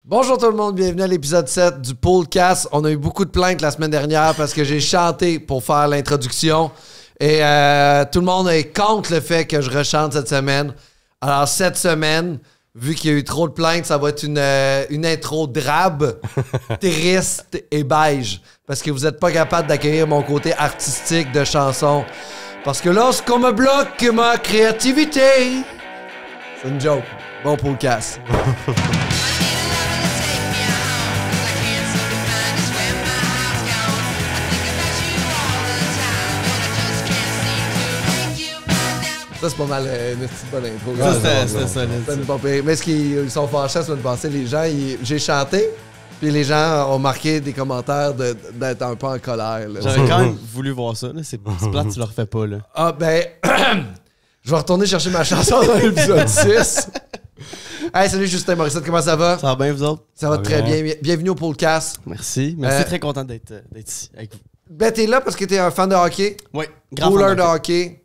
Bonjour tout le monde, bienvenue à l'épisode 7 du Poolcast. On a eu beaucoup de plaintes la semaine dernière parce que j'ai chanté pour faire l'introduction. Et tout le monde est contre le fait que je rechante cette semaine. Alors cette semaine, vu qu'il y a eu trop de plaintes, ça va être une intro drabe, triste et beige. Parce que vous n'êtes pas capable d'accueillir mon côté artistique de chanson. Parce que lorsqu'on me bloque ma créativité... C'est une joke. Bon Poolcast. Ça, c'est pas mal une petite bonne intro. C'était solide. Mais ce qu'ils sont fâchés la semaine passée, les gens, j'ai chanté, puis les gens ont marqué des commentaires d'être un peu en colère. J'aurais quand même voulu voir ça. C'est plate, tu le refais pas. Là. Ah, ben, je vais retourner chercher ma chanson dans l'épisode 6. Hey, salut Justin Morissette, comment ça va? Ça va bien, vous autres? Ça va très bien. Bienvenue au Poolcast. Merci. Très content d'être ici avec vous. Ben, t'es là parce que t'es un fan de hockey. Oui, grand Cooler fan de hockey.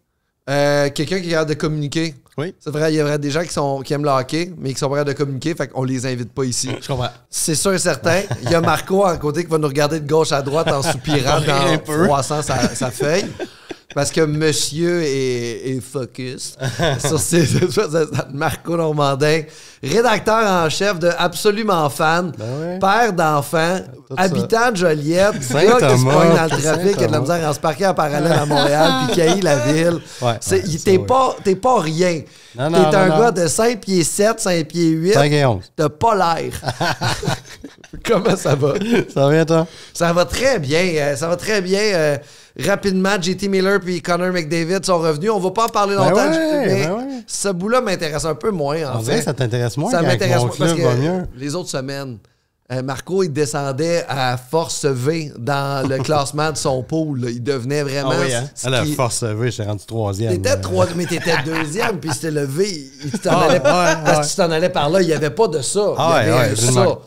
Quelqu'un qui est capable de communiquer. Oui. C'est vrai, il y a des gens qui aiment le hockey, mais qui sont pas capables de communiquer, fait qu'on les invite pas ici. Je comprends. C'est sûr et certain. Il y a Marco à côté qui va nous regarder de gauche à droite en soupirant, en froissant sa feuille. Parce que monsieur est focus sur ses Marco Normandin, rédacteur en chef de Absolument Fan, père d'enfants, habitant de Joliette, gars qui se pogne dans le trafic, qui a de la misère à se parquer en parallèle à Montréal, puis qui haït la ville. T'es pas rien. T'es un gars de 5 pieds 7, 5 pieds 8. 5 et 11. T'as pas l'air. Comment ça va? Ça va bien, toi? Ça va très bien. Ça va très bien. Rapidement, JT Miller puis Connor McDavid sont revenus. On va pas en parler longtemps, mais ce bout-là m'intéresse un peu moins, en fait. Ça t'intéresse moins? Ça m'intéresse moins parce va mieux. que les autres semaines, Marco, il descendait à force V dans le classement de son pool. Là. Il devenait vraiment... À la force V, j'étais rendu 3e. T'étais 3e, mais t'étais 2e, puis c'était le V. Parce que tu t'en allais par là. Il n'y avait pas de ça. Il y avait ça.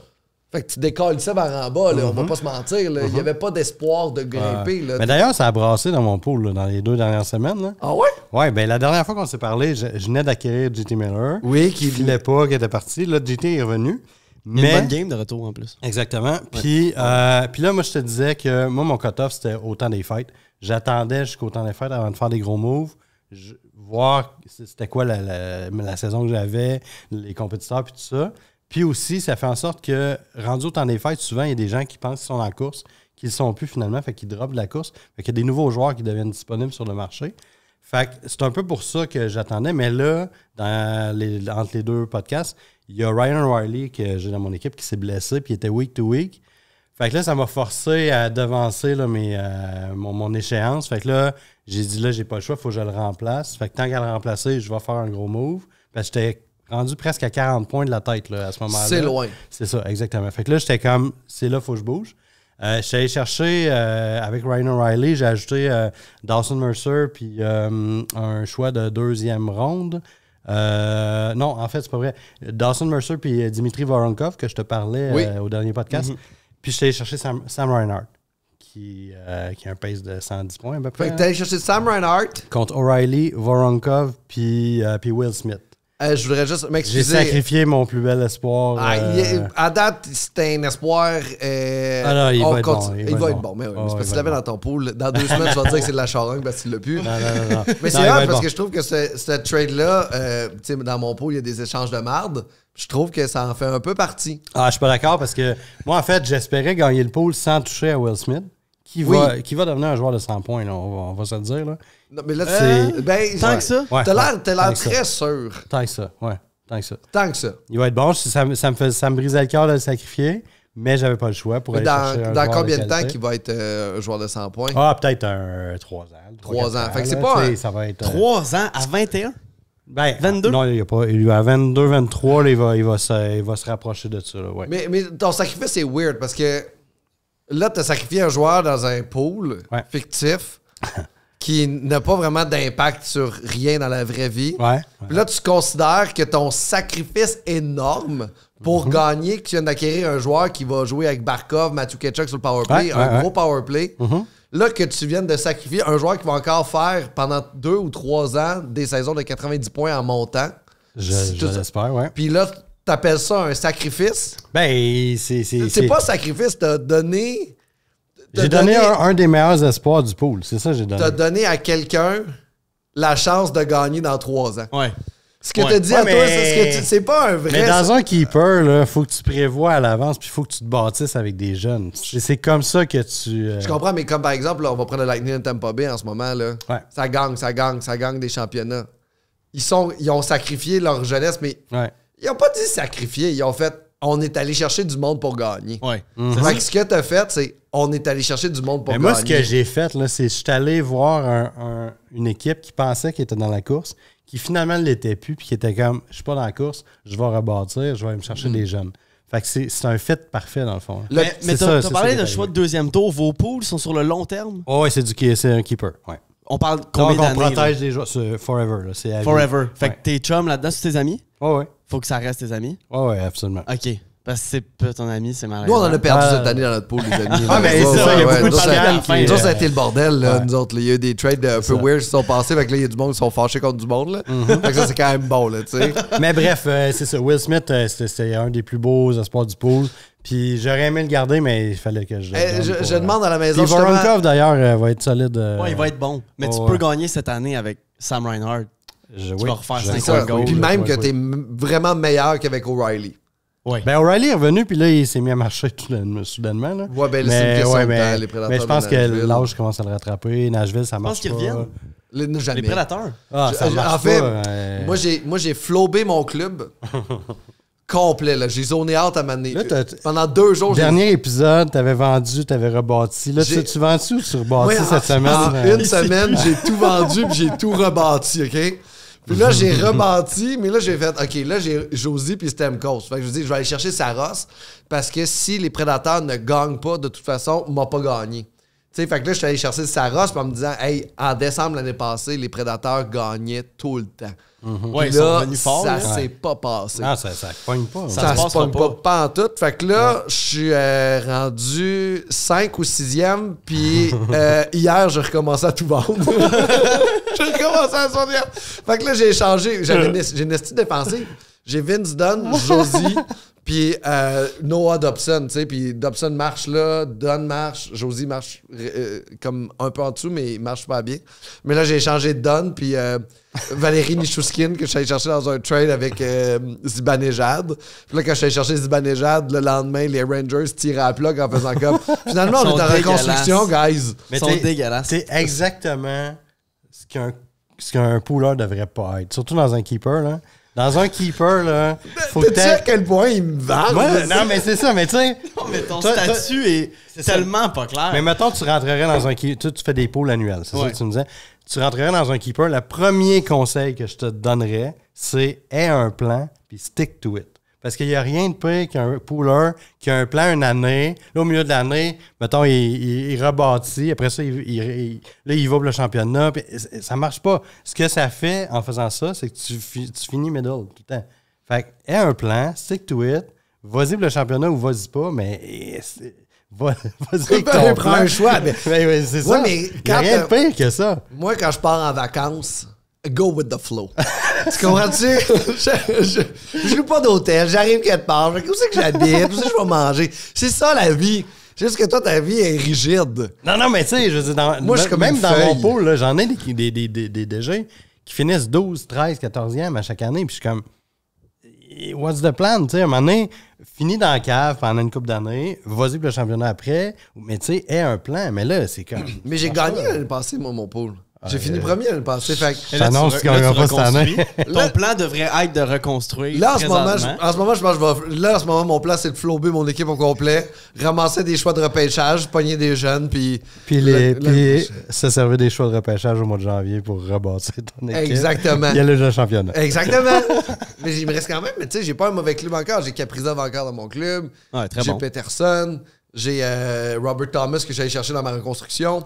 Fait que tu décolles ça vers en bas, là, on va pas se mentir. Là. Il n'y avait pas d'espoir de grimper. Là. Mais d'ailleurs, ça a brassé dans mon pool là, dans les 2 dernières semaines. Là. Ah ouais? Ouais, ben la dernière fois qu'on s'est parlé, je venais d'acquérir JT Miller. Oui, qui filait pas, qui était parti. Là, JT est revenu. Mais une bonne game de retour en plus. Exactement. Ouais. Puis là, moi, je te disais que moi, mon cut-off, c'était au temps des fêtes. J'attendais jusqu'au temps des fêtes avant de faire des gros moves. Voir c'était quoi la saison que j'avais, les compétiteurs, puis tout ça. Puis aussi, ça fait en sorte que, rendu au temps des fêtes, souvent, il y a des gens qui pensent qu'ils sont dans la course, qu'ils ne sont plus finalement, fait qu'ils droppent de la course. Fait qu'il y a des nouveaux joueurs qui deviennent disponibles sur le marché. Fait que c'est un peu pour ça que j'attendais. Mais là, entre les 2 podcasts, il y a Ryan O'Reilly que j'ai dans mon équipe qui s'est blessé puis il était week to week. Fait que là, ça m'a forcé à devancer là, mon échéance. Fait que là, j'ai dit là, j'ai pas le choix, il faut que je le remplace. Fait que tant qu'à le remplacer, je vais faire un gros move. Parce que j'étais rendu presque à 40 points de la tête là, à ce moment-là. C'est loin. C'est ça, exactement. Fait que là, j'étais comme, c'est là, il faut que je bouge. Je suis allé chercher, avec Ryan O'Reilly, j'ai ajouté Dawson Mercer puis un choix de 2e ronde. Non, en fait, c'est pas vrai. Dawson Mercer puis Dimitri Voronkov, que je te parlais au dernier podcast. Puis je suis allé chercher Sam Reinhart, qui a un pace de 110 points à peu près. Fait que t'es allé chercher Sam Reinhart contre O'Reilly, Voronkov puis Will Smith. Je voudrais juste m'excuser. J'ai sacrifié mon plus bel espoir. À date, c'était un espoir. Non, il va être bon. Mais oui, c'est parce que tu l'avais dans ton pool. Dans 2 semaines, tu vas te dire que c'est de la charogne parce qu'il l'a plus. Non. Mais c'est vrai parce que je trouve que ce trade-là, dans mon pool, il y a des échanges de marde. Je trouve que ça en fait un peu partie. Je suis pas d'accord parce que moi, en fait, j'espérais gagner le pool sans toucher à Will Smith, qui va devenir un joueur de 100 points, là, on va se le dire. Là. Non, mais là, c'est. Tant que ça? T'as l'air très sûr. Tant que ça, ouais. Tant que ça. Il va être bon. Ça me brisait le cœur de le sacrifier, mais j'avais pas le choix pour aller chercher un dans combien de temps qu'il va être un joueur de 100 points? Peut-être 3 ans. 3 ans. Fait que c'est pas... Ça va être... 3 ans à 21? 22? Non, il est à 22, 23, là, il va se rapprocher de ça. Là, ouais. Mais ton sacrifice, c'est weird parce que là, tu as sacrifié un joueur dans un pool fictif qui n'a pas vraiment d'impact sur rien dans la vraie vie. Puis là, tu considères que ton sacrifice énorme pour gagner, que tu viens d'acquérir un joueur qui va jouer avec Barkov, Matthew Tkachuk sur le powerplay, gros powerplay. Là, que tu viennes de sacrifier un joueur qui va encore faire pendant 2 ou 3 ans des saisons de 90 points en montant. Je l'espère, ouais. Puis là, t'appelles ça un sacrifice? Ben, C'est pas un sacrifice, t'as donné... J'ai donné un des meilleurs espoirs du pool. C'est ça que j'ai donné. T'as donné à quelqu'un la chance de gagner dans 3 ans. Ouais. Ce que t'as dit à toi, c'est pas un vrai... Mais dans un keeper, il faut que tu prévois à l'avance puis il faut que tu te bâtisses avec des jeunes. C'est comme ça que tu... Je comprends, mais comme par exemple, là, on va prendre le Lightning de Tampa Bay en ce moment. Là. Ouais. Ça gagne des championnats. Ils ont sacrifié leur jeunesse, mais ils ont pas dit sacrifier. Ils ont fait, on est allé chercher du monde pour gagner. Ouais. Fait que ce que t'as fait, c'est, on est allé chercher du monde pour gagner. Moi, ce que j'ai fait, là, c'est que je suis allé voir une équipe qui pensait qu'elle était dans la course, qui finalement ne l'était plus, puis qui était comme, je suis pas dans la course, je vais rebâtir, je vais aller me chercher des jeunes. Fait que c'est un fit parfait, dans le fond. Mais t'as parlé de choix de deuxième tour. Vos poules sont sur le long terme? Oui, c'est un keeper. Ouais. On parle combien Donc, on d'années? protège les joueurs. C'est forever. Là, c'est à vie. Forever. Fait que tes chums là-dedans, c'est tes amis? Oui. Faut que ça reste tes amis? Oui, absolument. OK. Parce que c'est pas ton ami, c'est malade. Nous, on en a perdu cette année dans notre pool, les amis. Mais c'est ça, il y a beaucoup de ça, chicanes. nous autres, ça a été le bordel, là, nous autres. Il y a eu des trades un peu weird qui sont passés. Fait que là, il y a du monde qui sont fâchés contre du monde. Là. Fait que ça, c'est quand même bon, là, tu sais. Mais bref, c'est ça. Will Smith, c'était un des plus beaux espoirs du pool. Puis j'aurais aimé le garder, mais il fallait que je... Je demande à la maison, Puis Voronkov, d'ailleurs, va être solide. Ouais, il va être bon. Mais tu peux gagner cette année avec Sam Reinhart. Tu vas refaire 50 goals. Puis même que t'es vraiment meilleur qu'avec O'Reilly. Ouais. Ben O'Reilly est revenu, puis là, il s'est mis à marcher soudainement. Là. Ouais, ben c'est une question de temps, les Prédateurs. Mais je pense de que Nashville. l'âge commence à le rattraper. Nashville, ça marche pas. Je pense qu'ils reviennent. Jamais. Les Prédateurs. Ah, ça marche en fait, pas. moi, j'ai flobé mon club complet. Là. J'ai zoné out à m'amener. Là, Pendant 2 jours, dernier épisode, t'avais vendu, t'avais rebâti. Là, tu vends-tu ou tu rebâtis cette semaine? En une semaine, j'ai tout vendu puis j'ai tout rebâti, OK? Puis là, j'ai rebâti, mais là, j'ai fait, OK, là, j'ai Josie puis Stamkos. Fait que je dis, je vais aller chercher Saros parce que si les Prédateurs ne gagnent pas, de toute façon, on m'a pas gagné. Tu sais, fait que là, je suis allé chercher Saros en me disant, hey, en décembre l'année passée, les Prédateurs gagnaient tout le temps. Ouais, ils sont Là, venus fort. ça là. s'est pas passé. Non, ça pogne pas. Ça se passera pogne pas en tout. Fait que là, je suis rendu 5 ou 6e, puis hier, j'ai recommencé à tout vendre. J'ai recommencé à sortir. Fait que là, j'ai échangé. J'ai une estime défensive. J'ai Vince Dunn, Josie, puis Noah Dobson, tu sais. Puis Dobson marche là, Dunn marche, Josie marche comme un peu en dessous, mais il marche pas bien. Mais là, j'ai échangé Dunn, puis Valérie Nichushkin, que je suis allé chercher dans un trade avec Zibanejad. Puis là, quand je suis allé chercher Zibanejad, le lendemain, les Rangers tiraient à plat en faisant comme... Finalement, on est en reconstruction, guys. Mais Ils sont dégueulasses. C'est exactement ce qu'un pooler devrait pas être. Surtout dans un keeper, là. Dans un keeper, là, faut que tu sais à quel point il me vend? Non, mais c'est ça, mais tu sais... Non, mais ton statut est tellement pas clair. Mais mettons, tu rentrerais dans un keeper... Tu fais des pools annuels, c'est ça que tu me disais. Tu rentrerais dans un keeper, le premier conseil que je te donnerais, c'est aie un plan, puis stick to it. Parce qu'il n'y a rien de pire qu'un pooler qui a un plan une année. Là, au milieu de l'année, mettons, il rebâtit. Après ça, là, il va pour le championnat. Puis ça ne marche pas. Ce que ça fait en faisant ça, c'est que tu finis middle tout le temps. Fait que, aie un plan, stick to it. Vas-y pour le championnat ou vas-y pas, mais... Vas-y, prends un choix. Mais c'est ça. Mais il n'y a rien de pire que ça. Moi, quand je pars en vacances, go with the flow. Tu comprends-tu? Je loue pas d'hôtel, j'arrive quelque part, où c'est que j'habite, où c'est que je vais manger. C'est ça la vie. C'est juste que toi, ta vie est rigide. Non, mais tu sais, je veux dire, moi, je suis comme même une dans feuille. mon pool, là, j'en ai des DG qui finissent 12, 13, 14e à chaque année, puis je suis comme, what's the plan? Tu sais, à un moment donné, finis dans la cave pendant une couple d'années, vas-y pour le championnat après, mais tu sais, aie un plan. Mais là, c'est comme... Mais j'ai gagné l'année passée, moi, mon pool. J'ai fini premier l'année passée. Fait que... Je t'annonce que tu gagneras pas cette année. Ton plan devrait être de reconstruire. Là, en ce moment, je pense que là, en ce moment, mon plan, c'est de flober mon équipe au complet, ramasser des choix de repêchage, pogner des jeunes, puis se servir des choix de repêchage au mois de janvier pour rebâtir ton équipe. Exactement. Il y a le championnat. Exactement. Mais il me reste quand même, mais tu sais, j'ai pas un mauvais club encore. J'ai Kaprizov encore dans mon club. Ouais, très j'ai bon. Peterson. J'ai Robert Thomas que j'allais chercher dans ma reconstruction.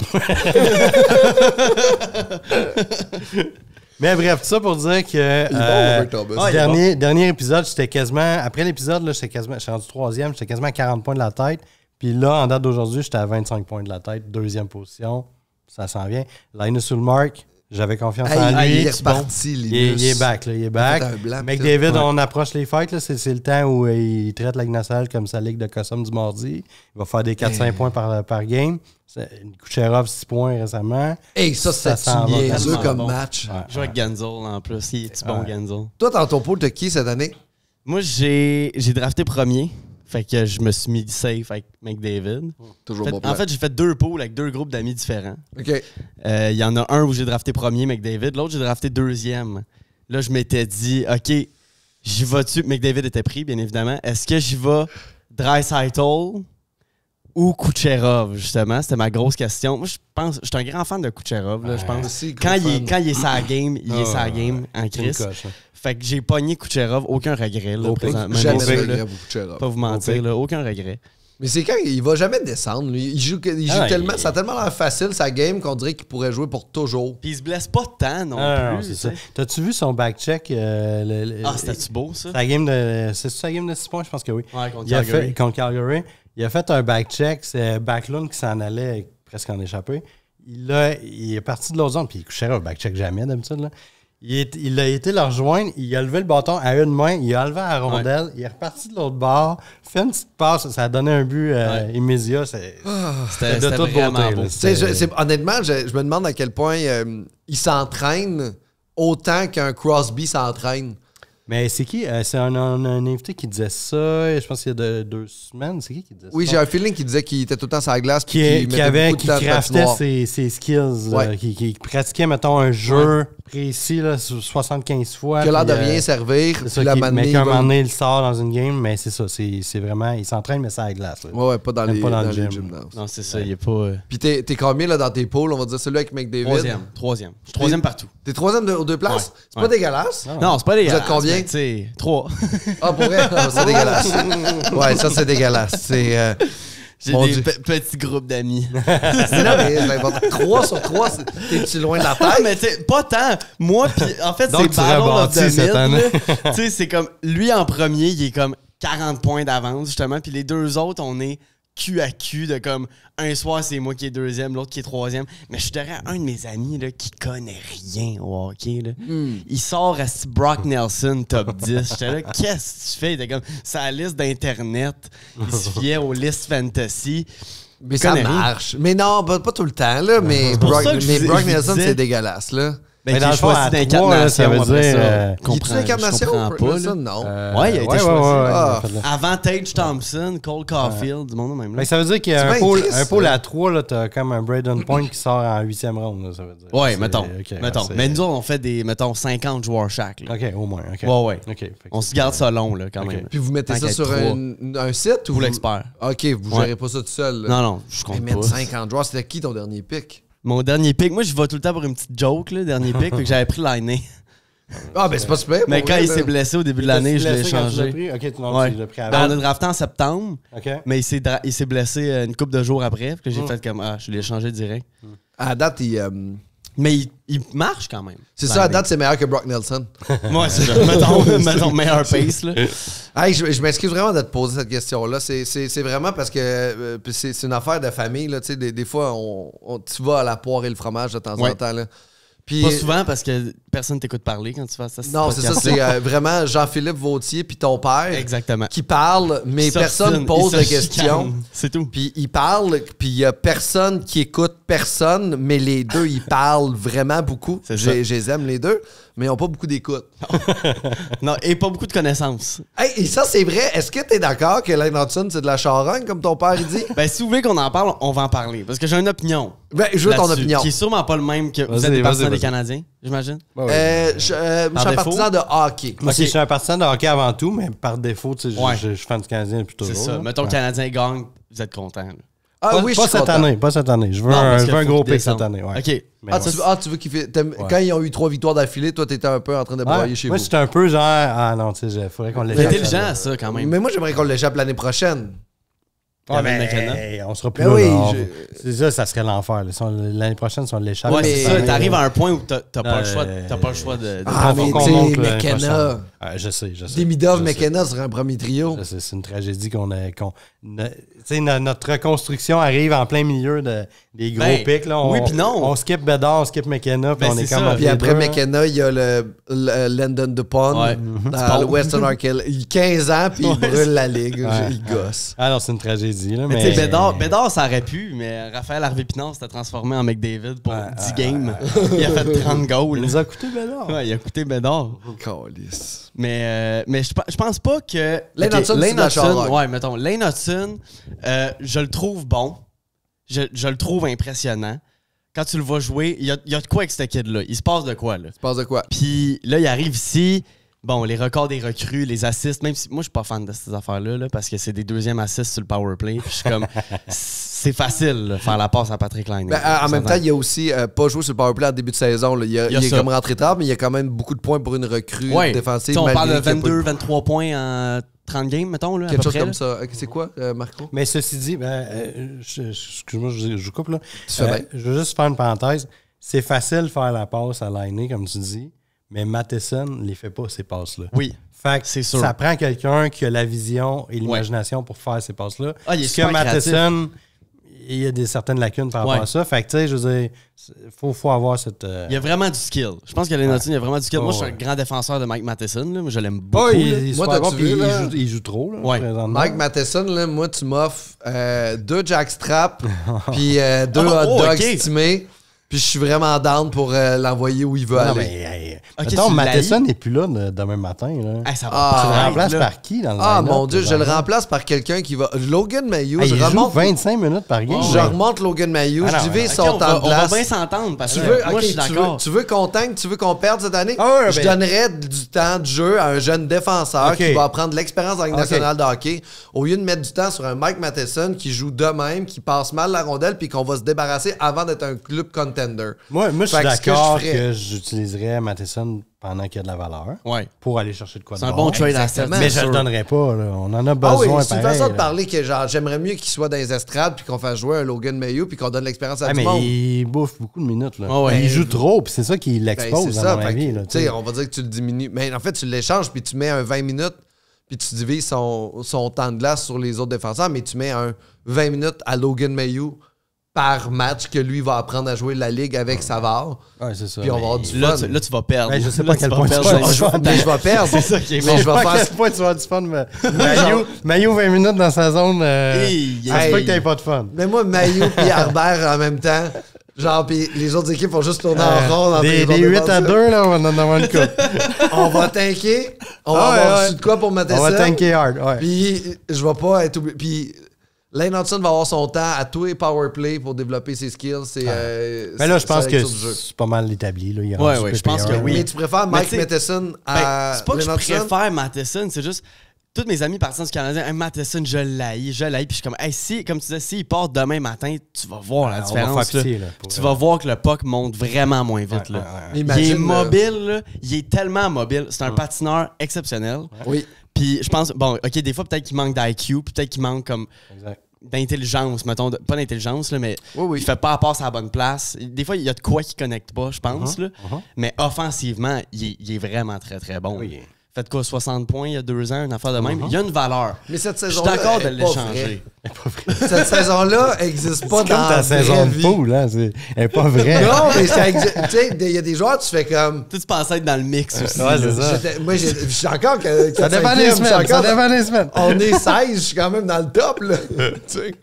Mais bref, tout ça pour dire que Il est bon, Robert Thomas. dernier épisode, j'étais quasiment... Après l'épisode, là, je suis rendu 3e, j'étais quasiment à 40 points de la tête. Puis là, en date d'aujourd'hui, j'étais à 25 points de la tête, 2e position. Ça s'en vient. Linus Ulmark, J'avais confiance en lui. Il est reparti, il est back, là, il est back. McDavid, on approche les fights, c'est le temps où il traite la Ligue nationale comme sa ligue de cossum du mardi. Il va faire des 4-5 points par game. Kucherov, 6 points récemment. Hey, ça niaiseux comme match. Ouais, je joue avec Genzel en plus. Il est bon, Genzel. Toi, dans ton pool, t'as qui cette année? Moi, j'ai drafté premier. Fait que je me suis mis safe avec McDavid. Toujours bon en fait, j'ai fait 2 pools avec 2 groupes d'amis différents. OK. Il y en a un où j'ai drafté premier, McDavid. L'autre, j'ai drafté deuxième. Là, je m'étais dit, OK, j'y vais-tu? McDavid était pris, bien évidemment. Est-ce que j'y vais Draisaitl ou Kucherov, justement? C'était ma grosse question. Moi, je suis un grand fan de Kucherov, là, je pense. Aussi, quand il est sa game, il est sa game en crise. Fait que j'ai pogné Kucherov, aucun regret. Là, jamais de regret pour Kucherov. Pas vous mentir, là, aucun regret. Mais c'est quand il va jamais descendre, lui. Il joue tellement, ça a tellement l'air facile, sa game, qu'on dirait qu'il pourrait jouer pour toujours. Puis il se blesse pas tant non plus. C'est ça. T'as-tu vu son back-check? C'était-tu beau, ça? C'est sa game de 6 points, je pense que oui. Ouais, contre Calgary. Il a fait un back-check, c'est Backlund qui s'en allait presque en échappé. Il est parti de l'autre zone, puis il couchait un back-check jamais d'habitude, là. Il a été le rejoindre, il a levé le bâton à une main, il a levé à la rondelle, il est reparti de l'autre bord, fait une petite passe, ça a donné un but immédiat. C'était de toute beauté. Honnêtement, je me demande à quel point il s'entraîne autant qu'un Crosby s'entraîne. Mais c'est qui? C'est un invité qui disait ça, je pense qu'il y a 2 semaines. C'est qui disait ça? Oui, j'ai un feeling qui disait qu'il était tout le temps sur la glace. Qui craftait ses skills, qui pratiquait, mettons, un jeu précis, là, 75 fois. Qui a l'air de rien servir. Mais qu'à un moment donné, il sort dans une game, mais c'est ça. C'est vraiment, il s'entraîne, mais c'est à la glace. Ouais, pas dans le gym. Non, c'est ça, il n'y a pas... Puis t'es combien là, dans tes pools? On va dire celui avec McDavid. Troisième. Je suis troisième partout. T'es troisième aux 2 places? Ouais. C'est pas dégueulasse? Non, c'est pas dégueulasse. Vous êtes combien? 3. Ah, pour vrai? C'est dégueulasse. Ouais, ça, c'est dégueulasse. C'est... J'ai des petits groupes d'amis. C'est là, mais 3 sur 3, t'es-tu loin de la tête? Mais t'sais, pas tant. Moi, pis en fait, donc, c'est Battle of the cette année. Tu sais, c'est comme, lui en premier, il est comme 40 points d'avance, justement. Puis les 2 autres, on est cul à cul de comme, un soir, c'est moi qui est deuxième, l'autre qui est troisième. Mais je suis derrière un de mes amis là, qui connaît rien au hockey. Là. Il sort à Brock Nelson, top 10. J'étais là, qu'est-ce que tu fais? Il était comme, sa liste d'Internet. Il se fiait aux listes fantasy. Mais ça marche. Mais non, pas tout le temps, là. Mais Brock Nelson, c'est dégueulasse, là. Ben, dans le fond, à 3, ça veut dire... Il est-tu d'incarnation? Non. Ouais, il a été choisi. Ouais. Avant Tage Thompson, Cole Caulfield, du monde même. Mais ça veut dire qu'il y a un pôle à 3, là, t'as comme un Braden Point qui sort en 8e round, là, ça veut dire. Ouais, mettons. Mais nous autres, on fait des, 50 joueurs chaque. OK, au moins. Ouais. On se garde ça long, là, quand même. Puis vous mettez ça sur un site ou... Pour l'expert. OK, vous gérez pas ça tout seul. Non, je compte pas. Mais mettre 50 joueurs, c'était qui ton dernier pick? Mon dernier pick, moi je vais tout le temps pour une petite joke, là, dernier pick, que j'avais pris l'année. Ah, ben c'est pas super. Mais quand il s'est blessé au début de l'année, je l'ai échangé. Ok, tu l'as pris avant. On a drafté en septembre, mais il s'est blessé une couple de jours après, que j'ai fait comme, je l'ai échangé direct. À date, mais il marche quand même. C'est ça, à date, c'est meilleur que Brock Nelson. Ouais, c'est ça. mettons meilleur pace, là. Hey, je m'excuse vraiment de te poser cette question-là. C'est vraiment parce que c'est une affaire de famille. Là, des fois, tu vas à la poire et le fromage de temps en temps. Là. Puis, pas souvent parce que personne t'écoute parler quand tu fais ça. Non, c'est ça. C'est vraiment Jean-Philippe Vautier puis ton père qui parle, mais personne pose de questions. C'est tout. Puis il parle, puis il y a personne qui écoute personne, mais les deux, ils parlent vraiment beaucoup. Je les aime, les deux, mais ils n'ont pas beaucoup d'écoute. Non, et pas beaucoup de connaissances. Hey, et ça, c'est vrai. Est-ce que tu es d'accord que Lane Hudson, c'est de la charogne, comme ton père il dit? Ben, si vous voulez qu'on en parle, on va en parler. Parce que j'ai une opinion. Ben, je veux ton opinion. Qui est sûrement pas le même que vous êtes des partisans des Canadiens, j'imagine? Je suis un partisan de hockey. Moi, je suis un partisan de hockey avant tout, mais par défaut, je suis fan du Canadien depuis toujours. C'est ça. Mettons le Canadien gagne, vous êtes content. Pas cette année. Je veux un gros pick cette année. Ouais. OK. Tu veux qu'il fait. Quand ils ont eu 3 victoires d'affilée, toi, t'étais un peu en train de broyer chez vous. Moi, c'était un peu genre. Ah non, tu sais, il faudrait qu'on l'échappe. C'est intelligent, ça, quand même. Mais moi, j'aimerais qu'on l'échappe l'année prochaine. Il y avait mais McKenna. on sera plus Ben là. oui, là. C'est ça serait l'enfer. là. L'année prochaine, si on l'échappe. Ouais, c'est ça. mais- T'arrives à un point où t'as pas le choix. Euh, T'as pas le choix de. Ah, mais Faut tu qu'on monte sais, l'année McKenna. prochaine. Je sais. Demidov, Je sais. McKenna sur un premier trio. Je sais, c'est une tragédie qu'on a. Tu sais, notre reconstruction arrive en plein milieu des gros Ben, pics. Là. oui, puis non. On skip Bedard, on skip McKenna, puis Ben, on est c'est comme. ça. entre Puis les après deux, là. McKenna, il y a le Landon DuPont Ouais. dans le Western Arkansas. Il a 15 ans, puis il brûle la ligue. Ouais. Il gosse. Ah non, c'est une tragédie. Là, Mais mais tu sais, Bédard, ça aurait pu, mais Raphaël Harvey-Pinard s'était transformé en McDavid pour 10 games. Il a fait 30 goals. il nous a coûté Bedard. Ouais, il a coûté Bédard. Calisse. Mais je pense pas que. Lane Ok, Hudson, c'est de la Sherlock. ouais, mettons. Lane Hudson, je le trouve bon. Je le trouve impressionnant. Quand tu le vois jouer, il y a de quoi avec ce kid-là. Il se passe de quoi, là. Tu penses de quoi? Puis là, il arrive ici. Bon, les records des recrues, les assists, même si moi, je suis pas fan de ces affaires-là, là, parce que c'est des deuxièmes assists sur le power play. Puis je suis comme. C'est facile, là, faire la passe à Patrick Laine. Ben, en même temps, il a aussi pas joué sur le powerplay en début de saison. Là. Il est ça. comme rentré tard, mais il y a quand même beaucoup de points pour une recrue ouais. défensive. T'sais, on parle de malgré qu'il y a pas 22-23 points en 30 games, mettons. Là, à quelque peu chose près, comme là. ça. C'est quoi, Marco? Mais ceci dit, excuse-moi, je coupe là. Tu fais bien. Je veux juste faire une parenthèse. C'est facile de faire la passe à Lainé, comme tu dis, mais Matheson ne les fait pas, ces passes-là. Oui. Fait que C'est sûr. ça prend quelqu'un qui a la vision et l'imagination pour faire ces passes-là. Ah, il est Parce super que Matheson, il y a certaines lacunes par rapport Ouais. à ça. Fait que, tu sais, je veux dire, faut avoir cette... Il y a vraiment du skill. Je pense que Lane Hudson, il y a vraiment du skill. Moi, je suis un ouais. grand défenseur de Mike Matheson. Là. Moi, je l'aime beaucoup. Oh, là. il est Moi, super bon, t'as-tu puis vu, là? il joue trop, là, Ouais. présentement. Mike Matheson, là, moi, tu m'offres 2 jackstraps puis 2 Oh, hot dogs ok. estimés. Puis je suis vraiment down pour l'envoyer où il veut Non, aller. mais, hey, Ok, mettons, tu Matheson n'est plus là demain matin. Là. Hey, ça va Ah, Tu le paraître, remplaces là. par qui dans le Ah, line-up, mon Dieu, je le présentement? remplace par quelqu'un qui va... Logan Mayhew, Hey, je il joue remonte... 25 minutes par game. Je remonte Logan Mayhew, Ah non, je divise ouais. son Ok, temps de on va glace. bien s'entendre parce Tu que veux, moi, ok, je suis d'accord. tu veux qu'on tangue, tu veux qu'on perde cette année? Ah ouais, je ben- donnerais du temps de jeu à un jeune défenseur Ok. qui va apprendre l'expérience dans la Ligue Ok. nationale de hockey au lieu de mettre du temps sur un Mike Matheson qui joue de même, qui passe mal la rondelle puis qu'on va se débarrasser avant d'être un club contender. Moi, je suis Fait que ce que d'accord je ferais- que j'utiliserais Matheson pendant qu'il y a de la valeur Ouais. pour aller chercher de quoi de C'est un bon trade à Exactement. Mais je sûr. le donnerais pas. Là. On en a Ah besoin oui, c'est une pareil, façon de là. parler que genre j'aimerais mieux qu'il soit dans les estrades puis qu'on fasse jouer un Logan Mayhew puis qu'on donne l'expérience à Ah, du mais monde. il bouffe beaucoup de minutes. Là. Ah ouais. Il joue trop, puis c'est ça qui Ben, l'expose, c'est à ça, mon fait avis. que, Là, tu sais, on va dire que tu le diminues. Mais en fait, tu l'échanges puis tu mets un 20 minutes puis tu divises son temps de glace sur les autres défenseurs, mais tu mets un 20 minutes à Logan Mayhew par match que lui va apprendre à jouer la ligue avec Savard. Ouais, c'est ça. Puis on va avoir du Là, fun. tu vas perdre. Ben, je sais Là, pas à tu quel vas point tu perdre vas dans- avoir du fun. Mais je vais perdre. C'est ça qui est Mais bon. je vais à faire... quel point tu vas avoir du fun. Mais... Maillot 20 minutes dans sa zone, Hey, ça se peut hey. que t'aies pas de fun. Mais moi, Mayhew et Harbert en même temps, genre, puis les autres équipes vont juste tourner en rond. Dans Des les 8 zones à défensives. 2, là, on va en avoir une coupe. On va tanker. On va Ah ouais, avoir ouais. reçu de quoi pour mettre On ça. va tanker hard. Ouais. Puis je vais pas être oublié. Puis Lane Hudson va avoir son temps à tous les power play pour développer ses skills. C'est, Mais là, je c'est pense la que lecture du jeu. c'est pas mal établi. Là. Il est Ouais, rendu ouais, je pense PPR. que oui. Mais tu préfères Mais Mike tu sais, Matheson Ben, à c'est pas que je Lane Hudson? préfère Matheson, c'est juste tous mes amis partisans du Canadien, hey, Matheson, je l'haïs, puis je suis comme, hey, si, comme tu disais, s'il part demain matin, tu vas voir la On va différence. faire là. pitié, là, pour Tu vrai. vas voir que le puck monte vraiment moins vite. Ouais, là. ouais, ouais. Il est Imagine, mobile, là. Il est tellement mobile. C'est un patineur exceptionnel. Oui. Puis je pense, bon, ok, des fois peut-être qu'il manque d'IQ, peut-être qu'il manque comme Exact. d'intelligence, mettons, pas d'intelligence, là, mais Oui, oui. il fait pas la passe à la bonne place. Des fois, il y a de quoi qui connecte pas, je pense, là. Mais offensivement, il est vraiment très, très bon. Oui. Fait quoi, 60 points il y a 2 ans, une affaire de même. Il y a une valeur. Mais cette Je suis saison-là. d'accord de elle est pas l'échanger. vraie. Cette saison-là n'existe pas C'est dans comme ta la saison vraie de vie. poule, hein? Elle est pas vraie. Non, mais ça existe. Tu sais, il y a des joueurs, tu fais comme. Tu pensais être dans le mix aussi. Ouais, là. c'est ça. Moi, je suis encore. Que, Ça dépend des semaines. Ça dépend des semaines. On est 16, je suis quand même dans le top, là. Tu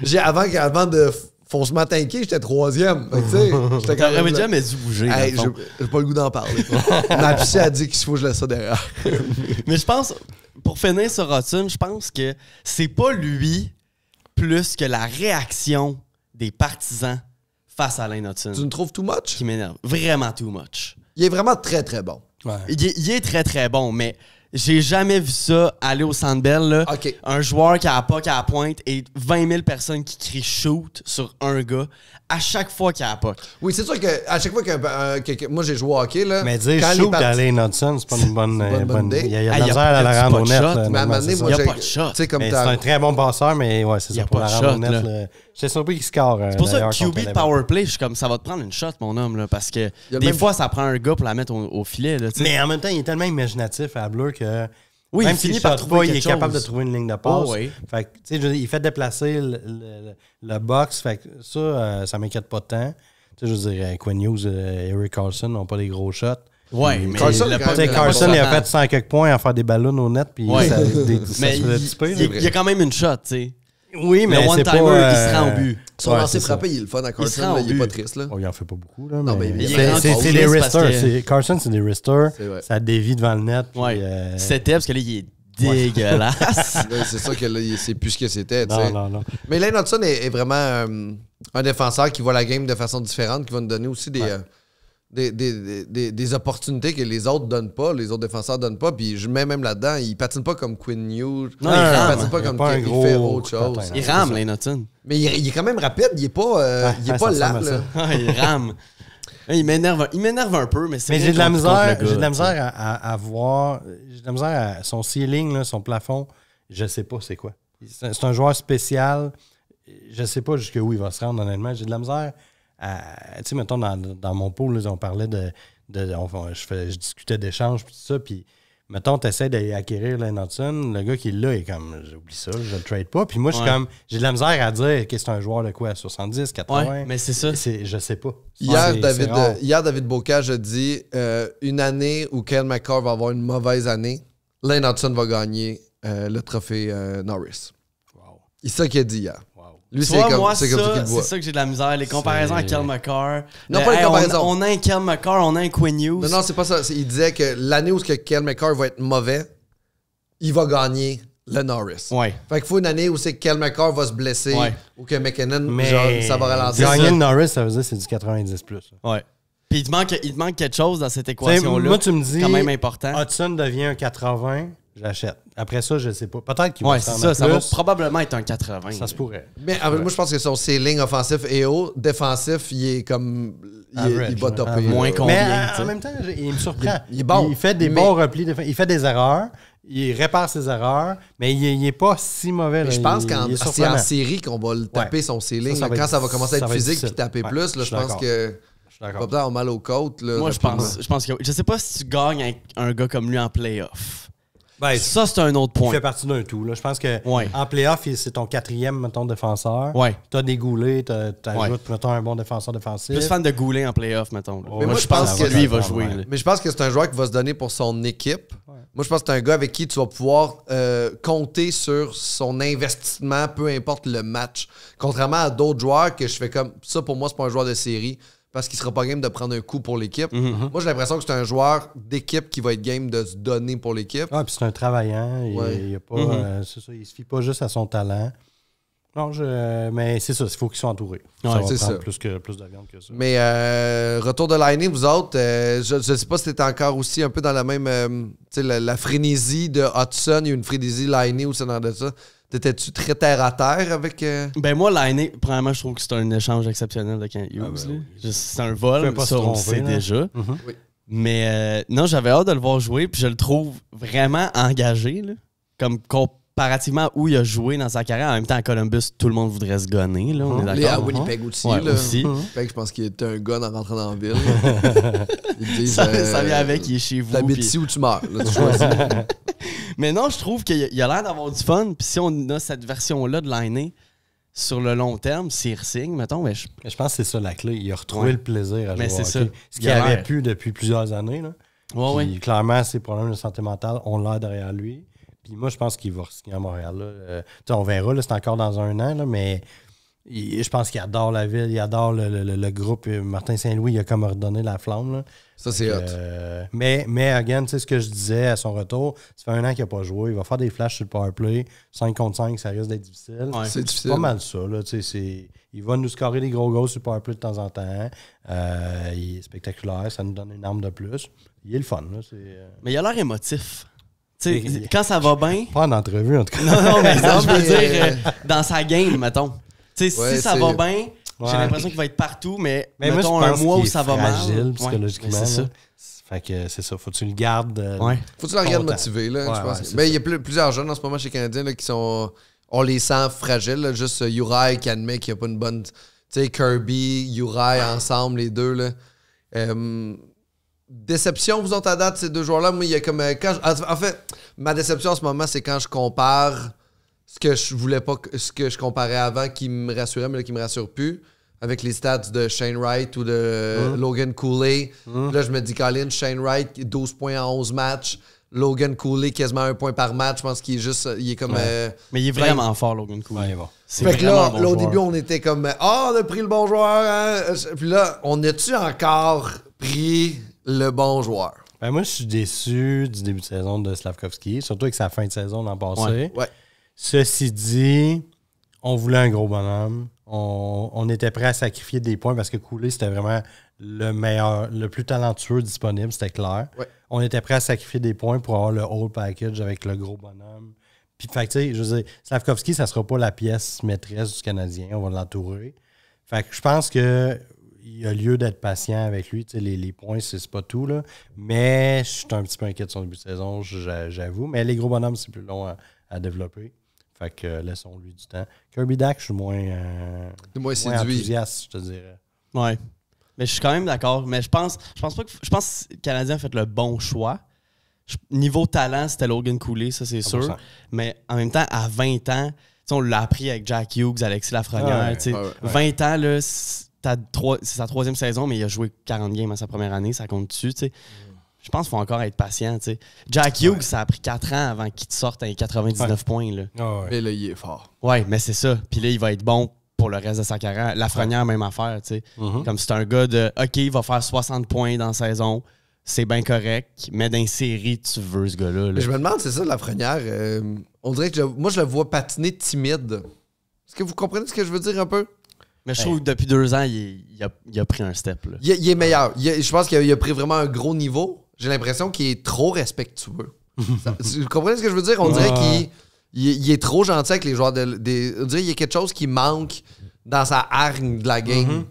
sais. Avant de faussement tanker, j'étais 3e. Fait que, tu sais, j'étais quand T'aurais même. là. jamais dû bouger. dans Hey, le fond. j'ai pas le goût d'en parler. Ma psy a dit qu'il faut que je laisse ça derrière. Mais je pense, pour finir sur Hudson, je pense que c'est pas lui plus que la réaction des partisans face à Lane Hudson Tu me trouves too much? qui m'énerve. Vraiment too much. Il est vraiment très, très bon. Ouais. Il est très, très bon, mais J'ai jamais vu ça aller au Centre Bell, là. OK. Un joueur qui a la puck à la pointe et 20 000 personnes qui crient shoot sur un gars à chaque fois qu'il a la puck. Oui, c'est sûr qu'à chaque fois que moi j'ai joué au hockey, là. Mais dire quand les shoot parties- d'aller Hudson, c'est pas une bonne idée. Il y a de la Ah, misère à la rendre au net. shot. là, Mais à un normalement, moment donné, c'est moi, ça. Y a j'ai. pas de shot. Tu sais, comme Mais c'est t'as. un très bon passeur, mais ouais, c'est Y a ça. Pour pas la de rendre au shot, net, là. là. J'étais surpris qu'il score. C'est pour ça que QB de Powerplay, je suis comme, ça va te prendre une shot, mon homme, là, parce que Y a des même- fois, ça prend un gars pour la mettre au filet, là, tu sais. Mais en même temps, il est tellement imaginatif à Bleu que. Oui, même il s'il finit par shot trouver pas, il est quelque capable de chose. trouver une ligne de passe. Oh, oui. Fait que, tu sais, je veux dire, il fait déplacer le box. Fait que ça m'inquiète pas tant. Tu sais, je veux dire, Quinn Hughes et Eric Carlson n'ont pas des gros shots. Ouais, mais Carlson, le quand puck même, Tu sais, de Carlson, il a Boston, fait 100 quelques points à faire des ballons au net, puis Ouais. ça se mais faisait tiper, là. il y a quand même une shot, tu sais. Oui, mais Le c'est one-timer, pas, il se rend au but. Son Ouais, lancer c'est frappé, il est le fun à se Carlson, rend là, au il est pas but. triste, là. Oh, il en fait pas beaucoup, là. Non, mais mais il est c'est rendu des au parce wristers. que- Carlson, c'est des wristers. C'est vrai. Ça dévie devant le net. puis, Ouais. C'était parce que là, il est dégueulasse. Là, c'est sûr que là, c'est plus ce que c'était, tu Non, sais. non, non. Mais Lane Hudson est vraiment un défenseur qui voit la game de façon différente, qui va nous donner aussi des opportunités que les autres donnent pas, les autres défenseurs donnent pas. Puis je mets même là-dedans, il patine pas comme Quinn Hughes. Non, il rame. patine pas Il a comme pas un il gros fait autre chose. patin. Il rame, Lane Hudson. Mais il est quand même rapide, il est pas, il est pas ça lent. ressemble à Là. ça. Ah, il rame. Il m'énerve un peu, mais c'est Mais rien j'ai de la contre misère, le gars, j'ai de la tu sais. misère à voir. J'ai de la misère à son ceiling, là, son plafond. Je sais pas c'est quoi. C'est un joueur spécial. Je sais pas jusqu'où il va se rendre, honnêtement. J'ai de la misère à. Tu sais, mettons, dans mon pool, là, on parlait je discutais d'échanges, puis tout ça. Puis, mettons, tu essaies d'acquérir Lane Hudson. Le gars qui est là est comme, j'oublie ça, je le trade pas. Puis moi, je suis Ouais. comme, j'ai de la misère à dire que c'est un joueur de quoi, 70, 80. Ouais, mais c'est ça. Je sais pas. Hier, C'est rare. David Bocage a dit une année où Ken McCarr va avoir une mauvaise année, Lane Hudson va gagner le trophée Norris. Wow. C'est ça qu'il a dit hier. Wow. Lui, Tu vois, moi, c'est comme ça qu'il le c'est voit. ça que j'ai de la misère. Les comparaisons à Kel McCarr. Non, pas les comparaisons. On a un Kel McCarr, on a un Quinn Hughes. Non, c'est pas ça. Il disait que l'année où Ken McCarr va être mauvais, il va gagner le Norris. Ouais. Fait qu'il faut une année où c'est que Kel McCarr va se blesser Ouais. ou que McKinnon, Mais genre, ça va ralentir. gagner le Norris, ça veut dire que c'est du 90 plus. Ouais. Puis il te manque quelque chose dans cette T'sais, équation-là. moi, tu me dis, quand même important. Hudson devient un 80, j'achète. Après ça, je sais pas. Peut-être qu'il va Ouais, se c'est rendre ça. à Ça va plus. probablement être un 80. Ça se pourrait. Mais moi, je pense que son ceiling offensif est haut. Défensif, il est comme. Average, il va ouais. topper. Moins là. combien, Mais tu sais. en même temps, il me surprend. Il est bon. Il fait des Mais- bons replis. Il fait des erreurs. Il répare ses erreurs. Mais il est pas si mauvais. Mais là. je pense Il que est c'est surprenant. en série qu'on va le taper son ceiling. Ça là. va Quand être- ça va commencer à ça être va être physique puis difficile. taper Ouais, plus, là, je je suis pense d'accord. que. Je suis Il va d'accord. peut-être avoir mal aux côtes. Là, Moi, je pense que. Je sais pas si tu gagnes avec un gars comme lui en playoff. Ben, Ça, c'est un autre il point. fait partie d'un tout. Là. Je pense que Ouais. en playoff, c'est ton quatrième, mettons, défenseur. Ouais. T'as des goulets, t'ajoutes, mettons, un bon défenseur défensif. Plus fan de Goulet en playoff, mettons. là. Mais moi, je pense que lui, il va jouer. là. Mais je pense que c'est un joueur qui va se donner pour son équipe. Moi, je pense que c'est un gars avec qui tu vas pouvoir compter sur son investissement, peu importe le match. Contrairement à d'autres joueurs que je fais comme ça, pour moi, c'est pas un joueur de série parce qu'il sera pas game de prendre un coup pour l'équipe. Moi, j'ai l'impression que c'est un joueur d'équipe qui va être game de se donner pour l'équipe. Ah, puis c'est un travaillant. Il y a pas, c'est ça, il se fie pas juste à son talent. Non, mais c'est ça, il faut qu'ils soient entourés. Ouais, ça va c'est prendre ça. plus de viande que ça. Mais retour de l'année, vous autres, je sais pas si t'étais encore aussi un peu dans la même tu sais, la frénésie de Hudson, il y a une frénésie Liney ou c'est dans de ça. T'étais-tu très terre à terre avec. Ben moi, l'année, premièrement, je trouve que c'est un échange exceptionnel de Kent Hughes. là. C'est un vol, Faut pas ça se on le tromper, sait là. déjà. Oui. Mais non, j'avais hâte de le voir jouer, puis je le trouve vraiment engagé. Là. Comme comparativement à où il a joué dans sa carrière. En même temps, à Columbus, tout le monde voudrait se gonner. Là, on est Les à d'accord. Winnipeg aussi. Ouais, là. aussi. Winnipeg, je pense qu'il était un gun en rentrant dans la ville. Ils disent, Ça vient avec, il est chez vous. T'habites puis- ici ou tu meurs. Là, tu choisis. Mais non, je trouve qu'il a l'air d'avoir du fun. Puis si on a cette version-là de l'année sur le long terme, s'il re-signe, mettons, ben, Je pense que c'est ça la clé. Il a retrouvé Ouais. le plaisir à jouer Mais c'est au ça. hockey. Ce Il qu'il a avait l'air. pu depuis plusieurs années. Là. ouais, Puis, clairement, ses problèmes de santé mentale ont l'air derrière lui. Puis moi, je pense qu'il va signer à Montréal. Là. Tu sais, on verra, là, c'est encore dans un an, là, mais je pense qu'il adore la ville, il adore le groupe. Martin Saint-Louis, il a comme redonné la flamme. Là. Ça, c'est hot. Mais again, tu sais ce que je disais à son retour, ça fait un an qu'il n'a pas joué. Il va faire des flashs sur le powerplay. 5 contre 5, ça risque d'être difficile. Ouais. C'est difficile. pas mal ça. Là, tu sais, il va nous scorer des gros goals sur le powerplay de temps en temps. Il est spectaculaire, ça nous donne une arme de plus. Il est le fun. Là, Mais il a l'air émotif. Tu sais, quand ça va bien... Pas en entrevue, en tout cas. Non, mais Non, je veux mais, dire, dans sa game, mettons. Tu sais, Ouais, si ça va bien, j'ai Ouais. l'impression qu'il va être partout, mais Mais mettons moi, je un pense mois qu'il où est ça va mal. fragile psychologiquement. Ouais, c'est ça. là. Fait que c'est ça, faut que tu le gardes. Ouais. Faut que tu la regardes Longtemps. motivé, là, Ouais, je pense. ouais, c'est Ben, il y a plusieurs jeunes en ce moment chez Canadiens là, qui sont... On les sent fragiles, là, juste Uri qui admet qu'il n'y a pas une bonne... Tu sais, Kirby, Uri ensemble, les deux, là. Déception, vous autres, à date, ces deux joueurs-là? Moi, il y a comme... en fait, ma déception en ce moment, c'est quand je compare ce que je voulais pas... Ce que je comparais avant qui me rassurait, mais là, qui me rassure plus, avec les stats de Shane Wright ou de Logan Cooley. Là, je me dis, Colin, Shane Wright, 12 points en 11 matchs. Logan Cooley, quasiment 1 point par match. Je pense qu'il est juste... Il est comme... Mais il est vraiment fort, Logan Cooley. Ouais, bon. C'est Fait que vraiment là, un bon là, au joueur. début, on était comme on a pris le bon joueur. Hein? Puis là, on a-tu encore pris le bon joueur? Ben, moi, je suis déçu du début de saison de Slavkovski, surtout avec sa fin de saison l'an passé. Ouais. Ceci dit, on voulait un gros bonhomme. On était prêt à sacrifier des points parce que Cooley, c'était vraiment le meilleur, le plus talentueux disponible, c'était clair. Ouais. On était prêt à sacrifier des points pour avoir le whole package avec le gros bonhomme. Puis, fait que, tu sais, je veux dire, Slavkovski, ça sera pas la pièce maîtresse du Canadien. On va l'entourer. Fait que je pense que il y a lieu d'être patient avec lui. Tu sais, les points, c'est pas tout, là. Mais je suis un petit peu inquiet de son début de saison, j'avoue. Mais les gros bonhommes, c'est plus long à développer. Fait que laissons-lui du temps. Kirby Dack, je suis moins séduit. enthousiaste, je te dirais. Ouais. Mais je suis quand même d'accord. Mais je pense que le Canadien a fait le bon choix. Niveau talent, c'était Logan Cooley, ça c'est 100%. sûr. Mais en même temps, à 20 ans, on l'a appris avec Jack Hughes, Alexis Lafrenière. Ouais, ouais. 20 ans, là, c'est sa troisième saison, mais il a joué 40 games à sa première année, ça compte dessus. T'sais. Je pense qu'il faut encore être patient. T'sais. Jack Hughes, ça a pris 4 ans avant qu'il te sorte à 99 points. Là. Mais là, il est fort. Ouais, mais c'est ça. Puis là, il va être bon pour le reste de sa carrière. Lafrenière, même affaire. Comme c'est un gars de OK, il va faire 60 points dans la saison. C'est bien correct, mais dans une série, tu veux ce gars-là. Là. Mais je me demande, c'est ça, Lafrenière. On dirait que moi, je le vois patiner timide. Est-ce que vous comprenez ce que je veux dire un peu? Mais je trouve que depuis 2 ans, il a pris un step. Là. Il est meilleur. Je pense qu'il a pris vraiment un gros niveau. J'ai l'impression qu'il est trop respectueux. Vous comprenez ce que je veux dire? On dirait qu'il est trop gentil avec les joueurs. On dirait qu'il y a quelque chose qui manque dans sa hargne de la game.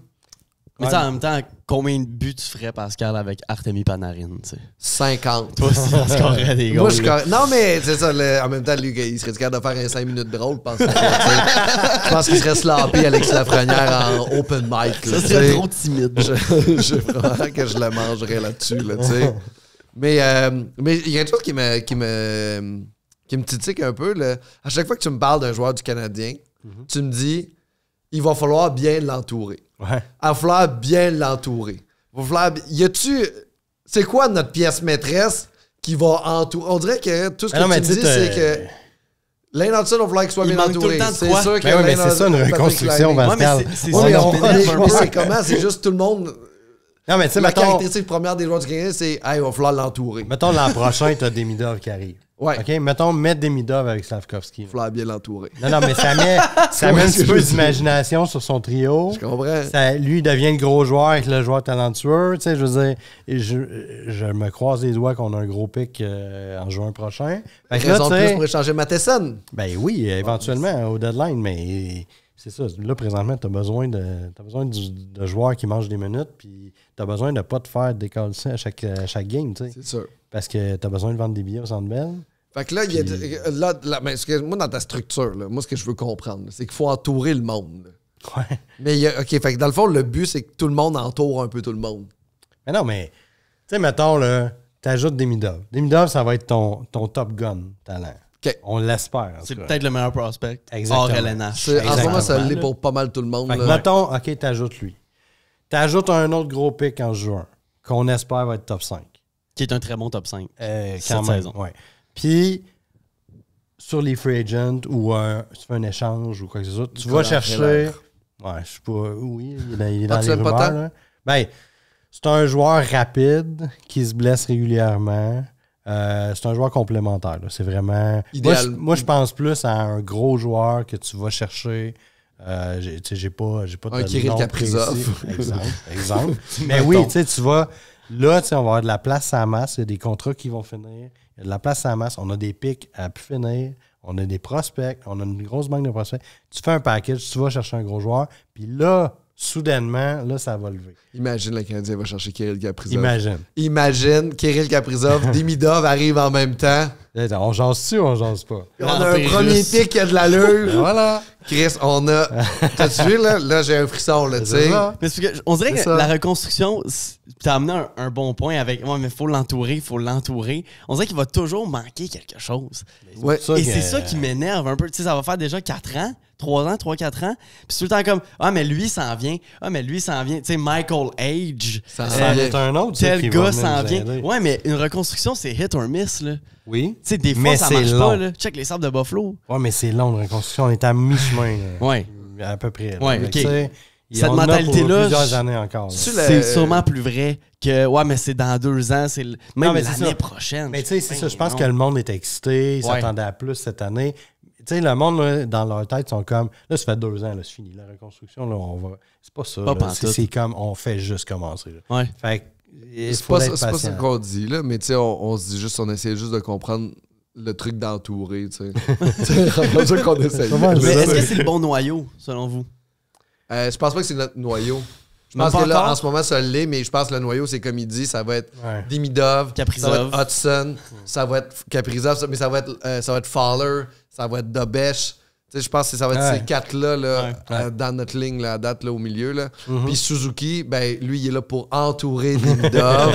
Mais tu sais, en même temps, combien de buts tu ferais, Pascal, avec Artemi Panarin? T'sais? 50. Toi aussi, tu scorerais des goals. Moi, je suis correct. Non, mais c'est ça. En même temps, lui, il serait capable de faire un 5 minutes drôle. Je pense qu'il serait sloppy Alexis Lafrenière en open mic. Là, ça serait trop timide. Je vraiment que je le mangerais là-dessus. Là, mais il y a quelque chose qui me titille un peu. Là. À chaque fois que tu me parles d'un joueur du Canadien, tu me dis il va falloir bien l'entourer. Ouais. Il va falloir bien l'entourer. C'est quoi notre pièce maîtresse qui va entourer? On dirait que tout ce que tu me dis, c'est que Lane Hudson, il va falloir qu'il soit Il bien manque tout entouré. le temps de C'est quoi? sûr que Mais Lane c'est ça, une Hudson, reconstruction, Patrick Laine. Pascal. Ouais, mais c'est Ouais, ça, mais je mais c'est comment? C'est juste tout le monde. Non, mais tu sais, La mettons, caractéristique première des joueurs du Canadien, c'est il va falloir l'entourer. mettons l'an prochain, t'as Demidov qui arrive. Ouais. OK? Mettons, mettre Demidov avec Slavkovski. Il va falloir bien l'entourer. Non, mais ça met un petit peu d'imagination sur son trio. Je comprends. Lui, il devient le gros joueur avec le joueur talentueux. Tu sais, je veux dire, je me croise les doigts qu'on a un gros pic en juin prochain. Fait que là, Raison tu de plus sais, pour échanger Matheson. ben oui, éventuellement, au deadline, mais c'est ça. Là, présentement, tu as besoin de joueurs qui mangent des minutes, puis tu as besoin de ne pas te faire décaler à chaque game, tu sais. C'est sûr. Parce que tu as besoin de vendre des billets au Centre Bell. Fait que là, il y a, mais moi, dans ta structure, là, moi, ce que je veux comprendre, c'est qu'il faut entourer le monde. Là. Ouais. Mais OK, fait que dans le fond, le but, c'est que tout le monde entoure un peu tout le monde. Mais non, mais, tu sais, mettons, là, t'ajoutes Demidov. Demidov, ça va être ton Top Gun talent. OK. On l'espère. en C'est tout cas. peut-être le meilleur prospect. Exactement. Hors LNH. En ce moment, ça Exactement. l'est pour pas mal tout le monde. Fait que, là. mettons, OK, t'ajoutes lui. T'ajoutes un autre gros pic en juin, qu'on espère va être top 5. Qui est un très bon top 5. Quand Cette même, saison. ouais. Puis, sur les free agents ou tu fais un échange ou quoi que ce soit, tu vas chercher... Ouais, je sais pas... Oui, il est dans tu les l'aimes pas rumeurs. tant? Là. Ben, c'est un joueur rapide qui se blesse régulièrement. C'est un joueur complémentaire. Là. C'est vraiment... Idéal. Moi, je pense plus à un gros joueur que tu vas chercher... j'ai pas Un de Kirill nom Kaprizov. précis. Exemple. Mais oui, tu sais, tu vas Là, tu sais, on va avoir de la place à la masse. Il y a des contrats qui vont finir. Il y a de la place à la masse. On a des pics à plus finir. On a des prospects. On a une grosse banque de prospects. Tu fais un package, tu vas chercher un gros joueur. Puis là, soudainement, là, ça va lever. Imagine le Canadien va chercher Kirill Kaprizov. Imagine. Kirill Kaprizov, Demidov arrive en même temps. On jase-tu ou on jase pas? On a un premier pic qui a de l'allure. Voilà. Chris, on a... T'as-tu vu, là? Là, j'ai un frisson, là, tu sais. Mais c'est parce que on dirait que la reconstruction, t'as amené un bon point avec. Ouais, mais faut l'entourer. On dirait qu'il va toujours manquer quelque chose. Ouais. Et c'est ça qui m'énerve un peu. Tu sais, ça va faire déjà 4 ans. 3-4 ans. Puis c'est tout le temps comme ah, mais lui s'en vient. Tu sais, Michael Age. Ça est un autre. Tel gars s'en vient. Ouais, mais une reconstruction, c'est hit or miss, là. Oui. Tu sais, des fois, ça marche pas, là. Check les sables de Buffalo. Ouais, mais c'est long, une reconstruction. On est à mi-chemin. Ouais. À peu près. Ouais, OK. Cette mentalité-là, plusieurs années encore. C'est sûrement plus vrai que ouais, mais c'est dans 2 ans, c'est même l'année prochaine. Mais tu sais, c'est ça. Je pense que le monde est excité. Il s'attendait à plus cette année. Tu sais, le monde, là, dans leur tête, sont comme là, ça fait 2 ans, là, c'est fini. La reconstruction, là, on va. C'est pas ça. C'est comme on fait juste commencer. Là. Ouais. Fait que c'est pas ça qu'on dit, là, mais tu sais, on se dit juste, on essaie juste de comprendre le truc d'entourer, tu sais. C'est ça qu'on essaie. Mais est-ce que c'est le bon noyau, selon vous? Je pense pas que c'est notre noyau. Je pense que là, en ce moment, ça l'est, mais je pense que le noyau, c'est comme il dit, ça va être Demidov, Kaprizov, ça va être Hudson, ça va être Kaprizov, mais ça va être Fowler, ça va être Dobesh. Tu sais, je pense que ça va être ces 4-là dans notre ligne là, à date là, au milieu. Là. Puis Suzuki, ben, lui, il est là pour entourer Demidov.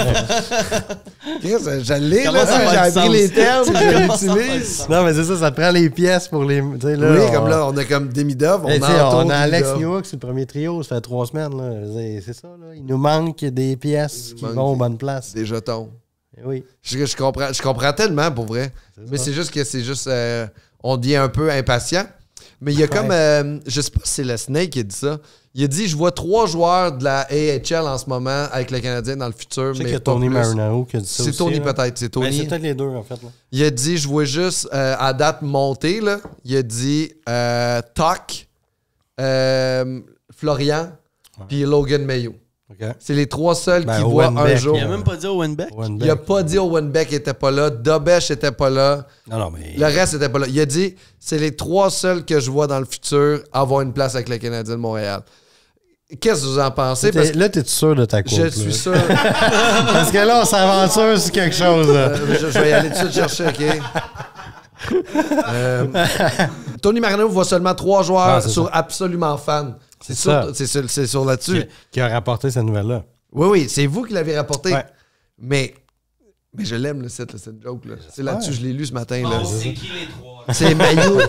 J'allais, là, j'ai appris les termes, je l'utilise. Non, mais c'est ça te prend les pièces pour les. Là, oui, comme là, on a comme Demidov, on a Alex Newhook, c'est le premier trio, ça fait 3 semaines. Là. C'est ça, là. Il nous manque des pièces qui vont aux bonnes places. Des jetons. Oui. Je comprends tellement, pour vrai. Mais c'est juste que on devient un peu impatient. Mais il y a comme, je sais pas si c'est le Snake qui a dit ça. Il a dit, je vois 3 joueurs de la AHL en ce moment avec le Canadien dans le futur. Je sais qu'il y a Tony Marinaro qui a dit ça. C'est Tony peut-être, c'est Tony. C'est peut-être les deux en fait. Là. Il a dit, je vois juste à date monter, là. Il a dit Tuck, Florian, puis Logan Mayo. Okay. C'est les 3 seuls qui voient un jour. Il a même pas dit Owen Beck. Il a pas dit Owen Beck était pas là. Dobesh était pas là. Non, mais... Le reste était pas là. Il a dit c'est les 3 seuls que je vois dans le futur avoir une place avec le Canadien de Montréal. Qu'est-ce que vous en pensez? Là, t'es sûr de ta course? Je suis sûr. Parce que là, on s'aventure sur quelque chose. Je vais y aller tout de suite chercher, OK? Tony Marinaro voit seulement 3 joueurs sur Absolument Fan. C'est sur là-dessus. Qui a rapporté cette nouvelle-là. Oui, c'est vous qui l'avez rapporté. Ouais. Mais je l'aime, cette joke. Là. C'est là-dessus, je l'ai lu ce matin. Là. C'est qui les 3?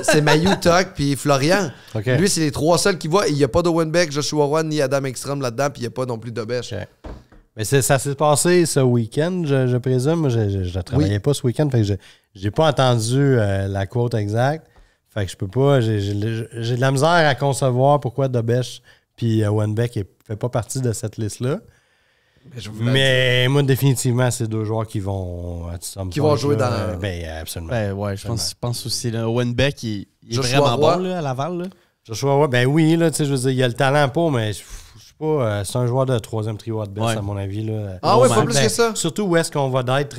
C'est Mayu, Tuck, puis Florian. Okay. Lui, c'est les 3 seuls qui voient. Il n'y a pas d'Owen Beck, Joshua Roy, ni Adam Ekstrom là-dedans, puis il n'y a pas non plus de Dobesh. Okay. Mais ça s'est passé ce week-end, je présume. Moi, je ne travaillais pas ce week-end, fait que j'ai pas entendu la quote exacte. Fait que je peux pas. J'ai de la misère à concevoir pourquoi Dobesh puis Owen Beck ne fait pas partie de cette liste-là. Mais moi, définitivement, c'est 2 joueurs qui vont jouer dans. Ben, absolument. Ben, ouais, je pense aussi. Là, Owen Beck, il est vraiment bon là, à Laval. Là. Joshua Roy, ben oui, là, je veux dire, il a le talent pour, mais je sais pas. C'est un joueur de 3e trio à best, à mon avis. Là. Ah ouais, pas plus que ça. Surtout où est-ce qu'on va d'être.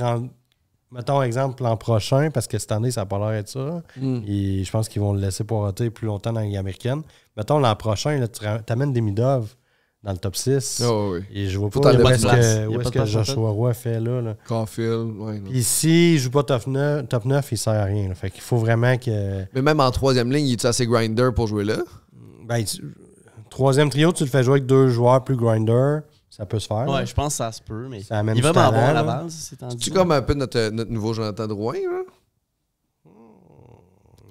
Mettons, exemple, l'an prochain, parce que cette année, ça n'a pas l'air d'être ça. Et je pense qu'ils vont le laisser poireauter plus longtemps dans la Ligue américaine. Mettons, l'an prochain, là, tu amènes Demidov dans le top 6. Oh, oui. Et je vois pas où est-ce que Joshua Roy fait là. Caulfield, oui. Puis s'il joue pas top 9, il sert à rien. Là. Fait qu'il faut vraiment que... Mais même en 3e ligne, il est assez grinder pour jouer là? Ben, 3e trio, tu le fais jouer avec 2 joueurs plus grinder. Ça peut se faire. Ouais, là. je pense que ça se peut, mais ça amène il va vraiment bon à la là. base. C'est comme un peu notre nouveau Jonathan Drouin, là?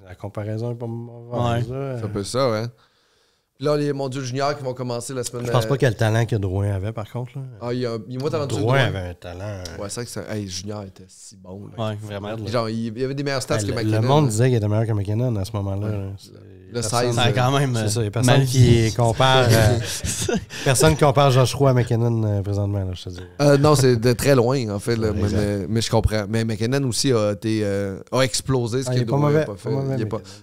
La comparaison est pas mauvaise. Ouais. C'est un peu ça, hein? Puis là, les mondiaux juniors qui vont commencer la semaine... Je pense pas qu'il y a le talent que Drouin avait, par contre. Là. Ah, il y a moins talentueux. Drouin avait un talent. Ouais, c'est vrai que Junior était si bon. Là. Ouais, vraiment. Genre, il y avait des meilleurs stats que McKinnon. Le monde disait qu'il était meilleur que McKinnon à ce moment-là. Ouais. Le 16. Ça a quand même. C'est ça, il y a personne qui compare. Personne compare Joshua à McKinnon présentement, là, je te dis. Non, c'est de très loin, en fait. Là, Ouais, mais je comprends. Mais McKinnon aussi a explosé ce qu'il a pas fait.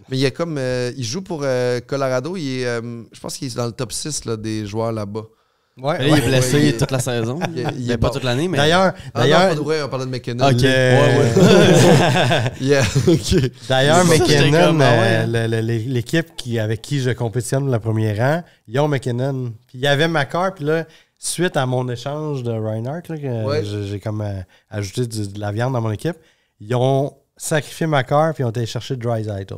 Mais il y a il joue pour Colorado. Je pense qu'il est dans le top 6 là, des joueurs là-bas. Ouais, Là, il est blessé toute la saison. Il est pas bon. toute l'année, mais. D'ailleurs, Ah non, pas de vrai, on parlait de McKinnon. Ok. Yeah, ok. D'ailleurs, Ça, j'étais McKinnon, comme, ah ouais. l'équipe avec qui je compétitionne pour le premier rang, ils ont McKinnon. Puis il y avait Macar, puis là, suite à mon échange de Reinhardt, là, que Ouais. j'ai comme ajouté de la viande dans mon équipe, ils ont sacrifié Macar, puis ils ont été chercher Draisaitl.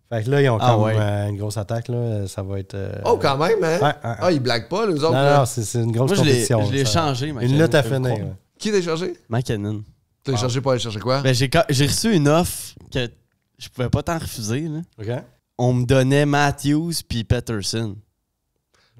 Fait que là, ils ont Ah comme ouais. Une grosse attaque, là. Ça va être. Oh, quand même, hein? Ouais. Ah, ils blaguent pas, les autres. Non, là. non, c'est une grosse Moi, je compétition. l'ai ça. changé. Une lutte à finir. là. Qui t'a chargé? McKinnon. T'as chargé pour aller chercher quoi? Ben, j'ai reçu une offre que je pouvais pas t'en refuser. Là. OK? On me donnait Matthews puis Peterson.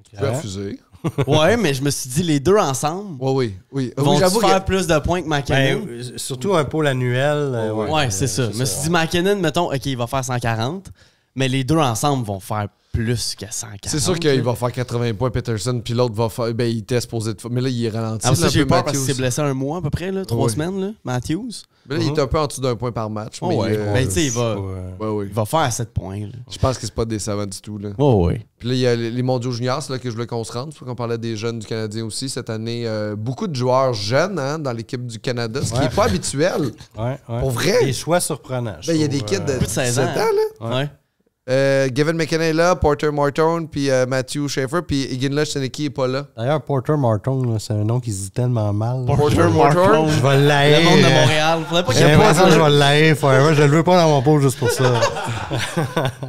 Tu peux refuser. Ouais, mais je me suis dit, les deux ensemble Oui. vont j'avoue faire plus de points que McKinnon. Ben, surtout un pôle annuel. ouais, c'est ça. Je me suis dit, McKinnon, mettons, OK, il va faire 140, mais les deux ensemble vont faire plus que 140. C'est sûr qu'il va faire 80 points, Peterson, puis l'autre va faire. Ben, il était supposé de faire. Mais là, il est ralenti. Ah, ça, là, un j'ai peu, peur parce Matthews. qu'il s'est blessé un mois à peu près, là, 3 Oui. semaines, là, Matthews. Mais là, il est un peu en dessous d'un point par match. Oh, mais ouais. Ben, tu sais, oui. il va faire 7 points. Là. Je pense que c'est pas décevant du tout. Là. Oh, oui. Puis là, il y a les mondiaux juniors, c'est là que je voulais qu'on se rende. C'est pour qu'on parlait des jeunes du Canadien aussi. Cette année, beaucoup de joueurs jeunes hein, dans l'équipe du Canada, ce qui n'est pas habituel. Ouais. Pour vrai? Des choix surprenants. Ben, il y a des kids de Plus de 16 17 ans. ans. Là. Ouais. Gavin McKenna est là, Porter Morton, puis Matthew Schaefer, puis Iginla Sheneki est pas là. D'ailleurs, Porter Martin, là, c'est un nom qui se dit tellement mal. là. Porter Morton. Je vais Le l'haïr. monde de Montréal. Faudrait pas qu'il y J'ai ait pas l'impression que je vais l'haïr forever. Je le veux pas dans mon pot juste pour ça.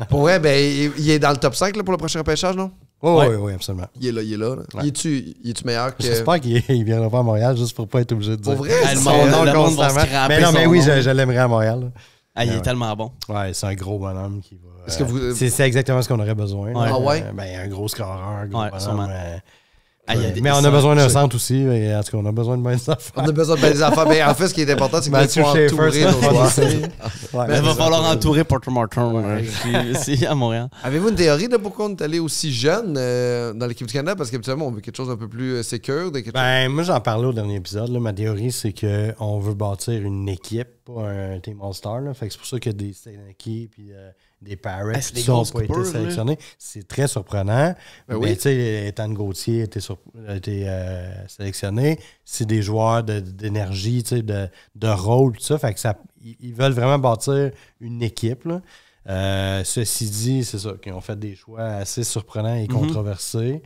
Pour vrai, ben, il est dans le top 5 là, pour le prochain repêchage, non? Oui, absolument. Il est là. Ouais. Il est-tu meilleur que. J'espère qu'il viendra pas à Montréal juste pour pas être obligé de dire. Pour vrai, Ah, le c'est- monde- son nom le monde va constamment. scraper Mais non, mais son oui, nom. je l'aimerais à Montréal. là. Ah, il est Ouais. tellement bon. Ouais, c'est un gros bonhomme qui va. Est-ce que vous- C'est exactement ce qu'on aurait besoin. Ouais. là. Ah ouais? Ben, un gros scoreur, un gros Ouais, bonhomme. sûrement. Ah, il y a des- Mais on a ça- besoin d'un centre aussi. Et en tout cas, on a besoin de moins d'affaires. On a besoin de belles affaires. Mais en fait, ce qui est important, c'est que Matthew faut Schaefer, entourer c'est nos pas joueurs. possible. Ouais, Mais il va c'est falloir ça. entourer Porter Martin ici à Montréal. Avez-vous une théorie de pourquoi on est allé aussi jeune dans l'équipe du Canada? Parce qu'habituellement, on veut quelque chose d'un peu plus sécure. Ben, moi, j'en parlais au dernier épisode. Là. Ma théorie, c'est qu'on veut bâtir une équipe, pas un team All-Star. là. Fait que c'est pour ça que des Stanley puis des Parrots c'est des qui n'ont grosses pas été coupures, là. sélectionnés. C'est très surprenant. Ben Mais oui. tu sais, Ethan Gauthier a été sélectionné. C'est des joueurs d'énergie, tu sais, de rôle, tout ça. Fait que ils veulent vraiment bâtir une équipe. Là. Ceci dit, c'est ça, qu'ils ont fait des choix assez surprenants et controversés.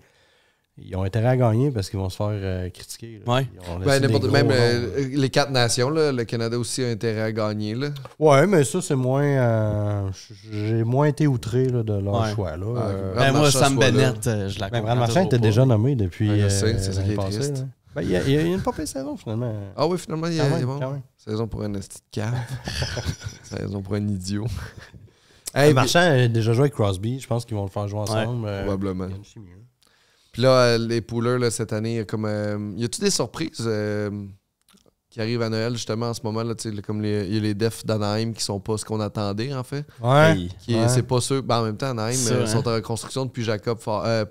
Ils ont intérêt à gagner parce qu'ils vont se faire critiquer. Là. Ouais. Ils ont laissé Ben, des gros même noms. les 4 nations, là, le Canada aussi a intérêt à gagner. Là. Ouais, mais ça, c'est moins. J'ai moins été outré là, de leur Ouais. choix. Là. Brad Ben, moi, Marchand Sam soit là. Bennett, je la Ben, comprends Brad Marchand toujours était pas. déjà nommé depuis Ouais, je sais, c'est ça qui l'année est passée. triste. là. Ben, il y a une pas pire saison, finalement. Ah oui, finalement, il y a Quand même, bon. quand même. Saison pour un esti de cave. Saison pour un idiot. Hey, Hey, Marchand a déjà joué avec Crosby. Je pense qu'ils vont le faire jouer ensemble. probablement. il y a une chimie, hein. Puis là, les poolers, là, cette année, comme, y a-tu des surprises qui arrivent à Noël, justement, en ce moment? Là, comme il y a les defs d'Anaheim qui sont pas ce qu'on attendait, en fait. Ouais. Hey. Ouais. C'est pas sûr. Ben, en même temps, Anaheim Ça, hein. sont en reconstruction depuis Jacob pas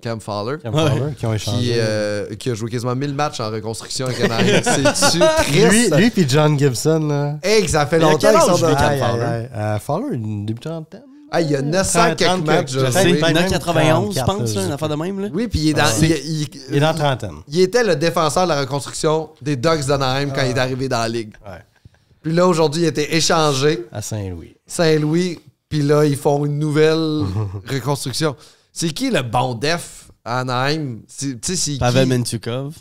Cam Fowler. Cam Fowler, qui ont échangé. Qui a joué quasiment 1000 matchs en reconstruction avec Anaheim. C'est-tu triste? Lui puis John Gibson. Là. Hey, ça fait Il a longtemps quel qu'ils âge, sont lui, dans... Cam Aïe, Fowler? aïe, aïe. Fowler, une débutante en tête. Ah, il y a 900 quelques 30 matchs. je je sais. sais. Il y en a Même 91, je 34, pense, là, une affaire de même. Là. Oui, puis il est dans... Il est dans la trentaine. Il était le défenseur de la reconstruction des Ducks d'Anaheim quand il est arrivé dans la ligue. Ouais. Puis là, aujourd'hui, il a été échangé. À Saint-Louis. Saint-Louis, puis là, ils font une nouvelle reconstruction. C'est qui le bon def à Anaheim? Tu sais, c'est qui? Pavel Mentukov.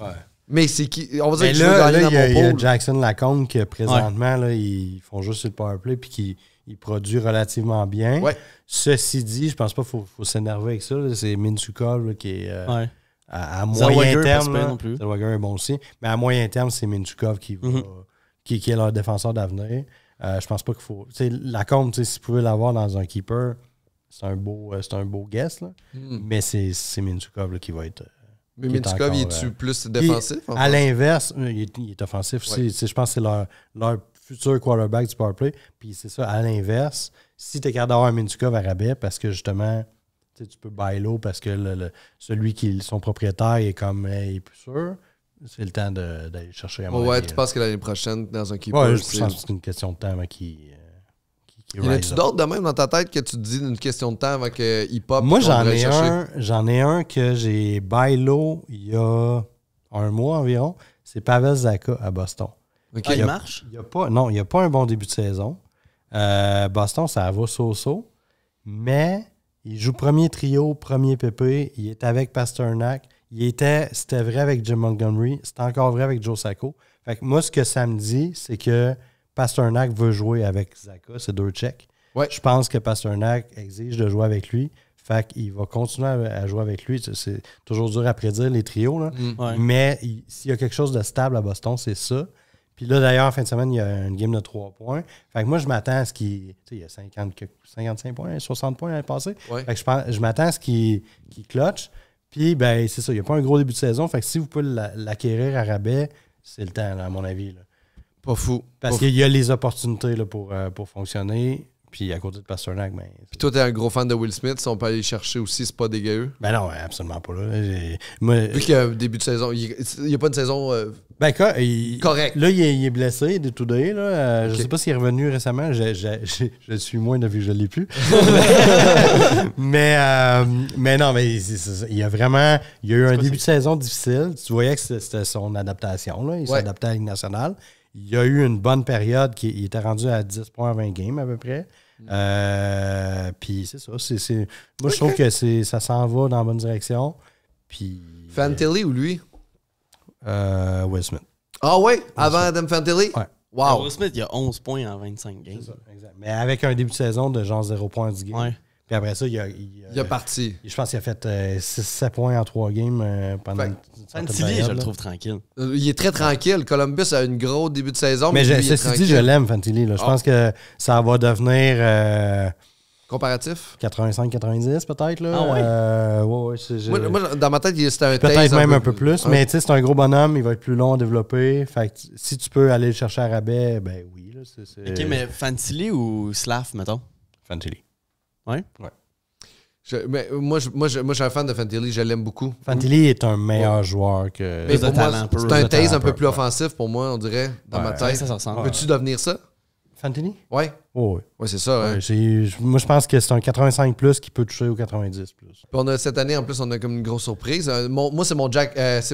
Mais c'est qui? On va dire Mais que je veux gagner dans il y a mon pool. Jackson Lacombe qui, présentement, là, ils font juste sur le powerplay puis qui produit relativement bien. Ouais. Ceci dit, je pense pas qu'il faut s'énerver avec ça. là. C'est Minchukov là, qui est Ouais. à Zellweger, moyen pas terme. si pire là. non plus. Zellweger est bon aussi. Mais à moyen terme, c'est Minchukov qui est leur défenseur d'avenir. Je pense pas qu'il faut. Tu sais, Lacombe, tu sais, si vous pouvez l'avoir dans un keeper, c'est un beau guess. Là. Mais c'est Minchukov là, qui va être. Mais qui est Minchukov, il encore, est-tu plus défensif? en À fait? l'inverse, il est offensif aussi. Ouais. Tu sais, je pense que c'est leur futur quarterback du powerplay. Puis c'est ça, à l'inverse, si tu es capable d'avoir un Minchukov à rabais, parce que justement, tu sais, tu peux buy low parce que celui qui son propriétaire est comme il est plus sûr, c'est le temps d'aller chercher à mon Ouais, avis, tu là. penses que l'année prochaine, dans un keeper, Ouais, je pense que c'est une question de temps qu'il qui Y en rise a-tu up. d'autres de même dans ta tête que tu te dis d'une question de temps avant qu'il pop? Moi, puis qu'on devrait le chercher? j'en ai un que j'ai bailo il y a un mois environ. C'est Pavel Zacha à Boston. Ok. Ah, il marche? Il n'y a pas un bon début de saison. Boston, ça va so-so. Mais il joue premier trio, premier pépé. Il est avec Pasternak. C'était vrai avec Jim Montgomery. C'était encore vrai avec Joe Sacco. Fait que moi, ce que ça me dit, c'est que Pasternak veut jouer avec Zacha. C'est 2 checks. Ouais. Je pense que Pasternak exige de jouer avec lui. Fait qu'il va continuer à jouer avec lui. C'est toujours dur à prédire, les trios. Là. Ouais. Mais s'il y a quelque chose de stable à Boston, c'est ça. Puis là, d'ailleurs, en fin de semaine, il y a une game de 3 points. Fait que moi, je m'attends à ce qu'il... Tu sais, il y a 55 points, 60 points à passer. Ouais. Fait que je m'attends à ce qu'il clutch. Puis, ben, c'est ça. Il n'y a pas un gros début de saison. Fait que si vous pouvez l'acquérir à rabais, c'est le temps, là, à mon avis. Là. Pas fou. Parce Pas qu'il y a les opportunités là, pour fonctionner. Puis à côté de Pasternak, ben... Puis toi, t'es un gros fan de Will Smith. Si on peut aller le chercher aussi, c'est pas dégueu. Ben non, absolument pas. Là. Moi, Vu qu'il y a un début de saison, il n'y a pas une saison ben, correcte. Là, il est blessé de today. Là. Je Ok. sais pas s'il est revenu récemment. Je le suis moins depuis que je ne l'ai plus. mais non, mais il y a vraiment... Il y a eu un début de saison difficile. Tu voyais que c'était son adaptation. Là. Il s'adaptait à la Ligue nationale. Il y a eu une bonne période qui il était rendu à 10 points à 20 games à peu près. Puis c'est ça. Moi, je trouve que ça s'en va dans la bonne direction. Puis... Fantilli ou lui? Will Smith. Ah ouais? Avant Adam Fantilli? Ouais. Wow. Will Smith, il a 11 points en 25 games. C'est ça, exact. Mais avec un début de saison de genre 0 points du game. Ouais. Puis après ça, il Il est parti. je pense qu'il a fait 6-7 points en 3 games pendant Fait- une certaine Fantilli, période, je le là. trouve tranquille. Il est très tranquille. Columbus a une gros début de saison. Mais lui, il est ceci dit, tranquille. je l'aime, Fantilli. Là. Je pense que ça va devenir Comparatif? 85-90 peut-être. Là. Ah ouais? Ouais, Moi, dans ma tête, c'était un peut-être Taze même un peu plus. Ouais. Mais tu sais, c'est un gros bonhomme. Il va être plus long à développer. Fait que si tu peux aller le chercher à rabais, ben oui. Là, c'est... Ok, mais Fantilli ou Slav, mettons? Fantilli. Ouais? Mais moi, je suis un fan de Fantilli. Je l'aime beaucoup. Fantilli est un meilleur joueur que... Mais Plus de pour moi, talent, peu. c'est Plus un de Taze talent, un peu peu, plus ouais. offensif pour moi, on dirait, dans ma Ouais, Ouais, tête. ça se ressemble. Peux-tu devenir ça? Fantilli? Ouais. Oh, oui. Ouais, c'est ça. Hein. Ouais, moi, je pense que c'est un 85 plus qui peut toucher au 90 plus. Puis on a, cette année, en plus, on a comme une grosse surprise. Moi, c'est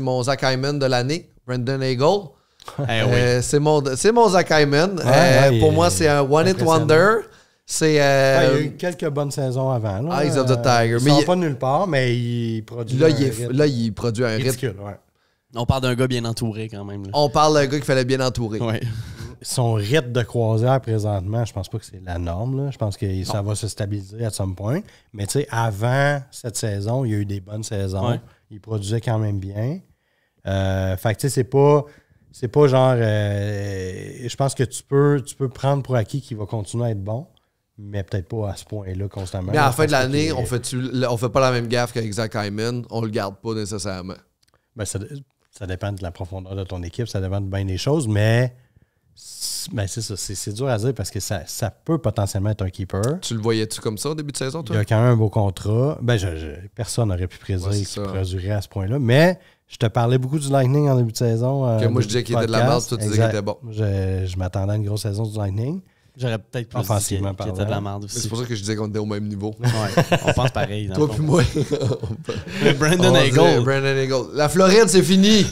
mon Zach Hyman de l'année, Brandon Hagel. Eh oui. C'est mon Zach Hyman. Ouais, pour il moi, est c'est un one-hit impressionnant. wonder. C'est Il y a eu quelques bonnes saisons avant. Là. Eyes of the Tiger. Il Mais sort il- pas de nulle part, mais il produit là, un il produit un rythme. ridicule. Ouais. On parle d'un gars bien entouré quand même. Là. On parle d'un gars qu'il fallait bien entourer. Ouais. Son rythme de croisière présentement, je pense pas que c'est la norme. Là. Je pense que ça va se stabiliser à some point. Mais tu sais, avant cette saison, il y a eu des bonnes saisons. Ouais. Il produisait quand même bien. Fait que tu sais, c'est pas genre... je pense que tu peux prendre pour acquis qu'il va continuer à être bon, mais peut-être pas à ce point-là constamment. Mais à la Je fin de pense l'année, qu'il- on fait pas la même gaffe qu'avec Zach Hyman. On le garde pas nécessairement. Ben, ça dépend de la profondeur de ton équipe, ça dépend de bien des choses, mais ben, c'est ça, c'est dur à dire parce que ça peut potentiellement être un keeper. Tu le voyais-tu comme ça au début de saison, Il toi? a quand même un beau contrat. Ben, personne n'aurait pu prédire Ouais, c'est qu'il ça. produirait à ce point-là, mais je te parlais beaucoup du Lightning en début de saison. Que moi, je disais qu'il était de la merde, toi, tu disais qu'il était bon. Je m'attendais à une grosse saison du Lightning. J'aurais peut-être plus Offensivement dit qu'il était de la merde Mais aussi. c'est pour ça que je disais qu'on était au même niveau. Ouais, on pense pareil. dans Toi le puis fond. moi. Mais Brandon On disait Hagel. Brandon Hagel. La Floride, c'est fini.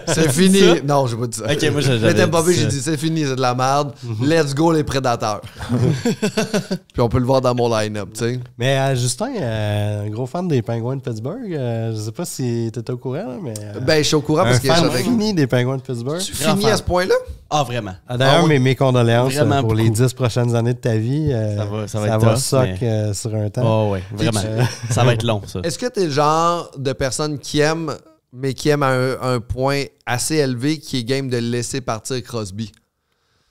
C'est fini. ça? Non, j'ai pas dit ça. Ok, moi, j'avais Mais t'aimes pas dit bien, j'ai ça. dit c'est fini, c'est de la merde. Let's go, les prédateurs. Puis on peut le voir dans mon line-up, tu sais. Mais Justin, un gros fan des Penguins de Pittsburgh. Je sais pas si tu étais au courant, là, mais. Ben, je suis au courant un parce que fan je savais fini des Penguins de Pittsburgh. tu finis à ce point-là. Ah, vraiment. D'ailleurs, Ah oui. mes condoléances Vraiment pour les beaucoup. 10 prochaines années de ta vie. Ça va être tough, sock mais- sur un temps. Oh, ouais, vraiment. Ça va être long, ça. Est-ce que t'es le genre de personne qui aime, mais qui aime à un point assez élevé, qui est game de laisser partir Crosby?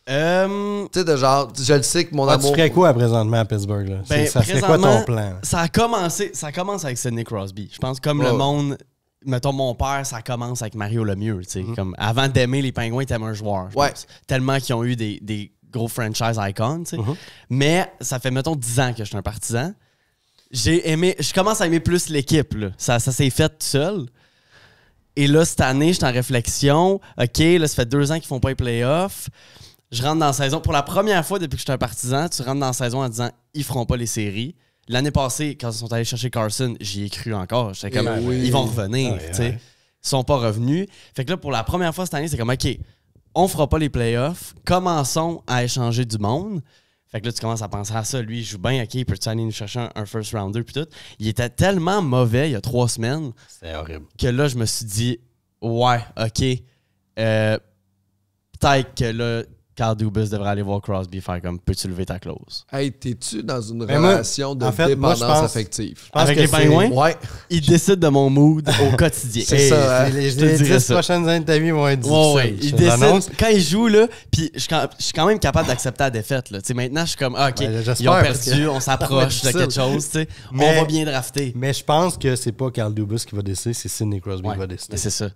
Tu sais, de genre, je le sais que mon Tu amour. ferais quoi présentement à Pittsburgh? Là? Ben, ça serait quoi ton présentement, plan? Ça commence avec Sidney Crosby. Je pense comme Ouais. le monde, mettons mon père, ça commence avec Mario Lemieux. Tu sais, comme avant d'aimer les Pingouins, t'aimes un joueur. Je Ouais. pense. Tellement qu'ils ont eu des gros franchise icons. Tu sais. Mais ça fait, mettons, 10 ans que je suis un partisan. Je commence à aimer plus l'équipe. Là. Ça s'est fait tout seul. Et là, cette année, je suis en réflexion. OK, là, ça fait 2 ans qu'ils font pas les playoffs. Je rentre dans la saison. Pour la première fois depuis que je suis un partisan, tu rentres dans la saison en disant ils feront pas les séries. L'année passée, quand ils sont allés chercher Carson, j'y ai cru encore. J'étais comme, ils vont revenir. Ils sont pas revenus. Fait que là, pour la première fois cette année, c'est comme, OK, on fera pas les playoffs. Commençons à échanger du monde. Fait que là, tu commences à penser à ça. Lui, il joue bien, OK, il peut-tu aller nous chercher un first rounder puis tout. Il était tellement mauvais il y a 3 semaines. C'est horrible. Que là, je me suis dit, ouais, OK. Peut-être que là, Carl Dubas devrait aller voir Crosby faire comme, peux-tu lever ta clause? Hey, t'es-tu dans une Mais moi, relation de en fait, moi, dépendance je pense- affective? Avec que les c'est- Pingouins, Ouais. il décide de mon mood au quotidien. C'est ça, hein? Les Je te 10 dirais ça. prochaines années de ta vie vont être Ouais, difficiles. il je te l'annonce. décide. Quand il joue, là, puis je suis quand même capable d'accepter la défaite. Là. Tu sais, maintenant, je suis comme, ah, OK, Ben, j'espère, ils ont parce perdu, que on ça va s'approche être de quelque difficile. chose. Tu sais. Mais- On va bien drafter. Mais je pense que c'est pas Carl Dubas qui va décider, c'est Sidney Crosby Ouais, qui va mais décider. c'est ça.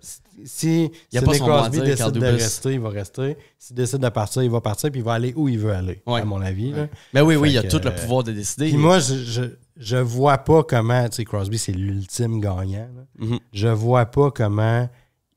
Si Il a pas Sidney son mot à Crosby dire, décide Carl de Dubas. rester, il va rester. S'il décide de partir, il va partir, puis il va aller où il veut aller, Ouais. à mon avis. Là. Mais oui, oui, il Fait a que, tout le pouvoir de décider. Puis moi, je vois pas comment, tu sais, Crosby, c'est l'ultime gagnant. Là. Mhm. Je vois pas comment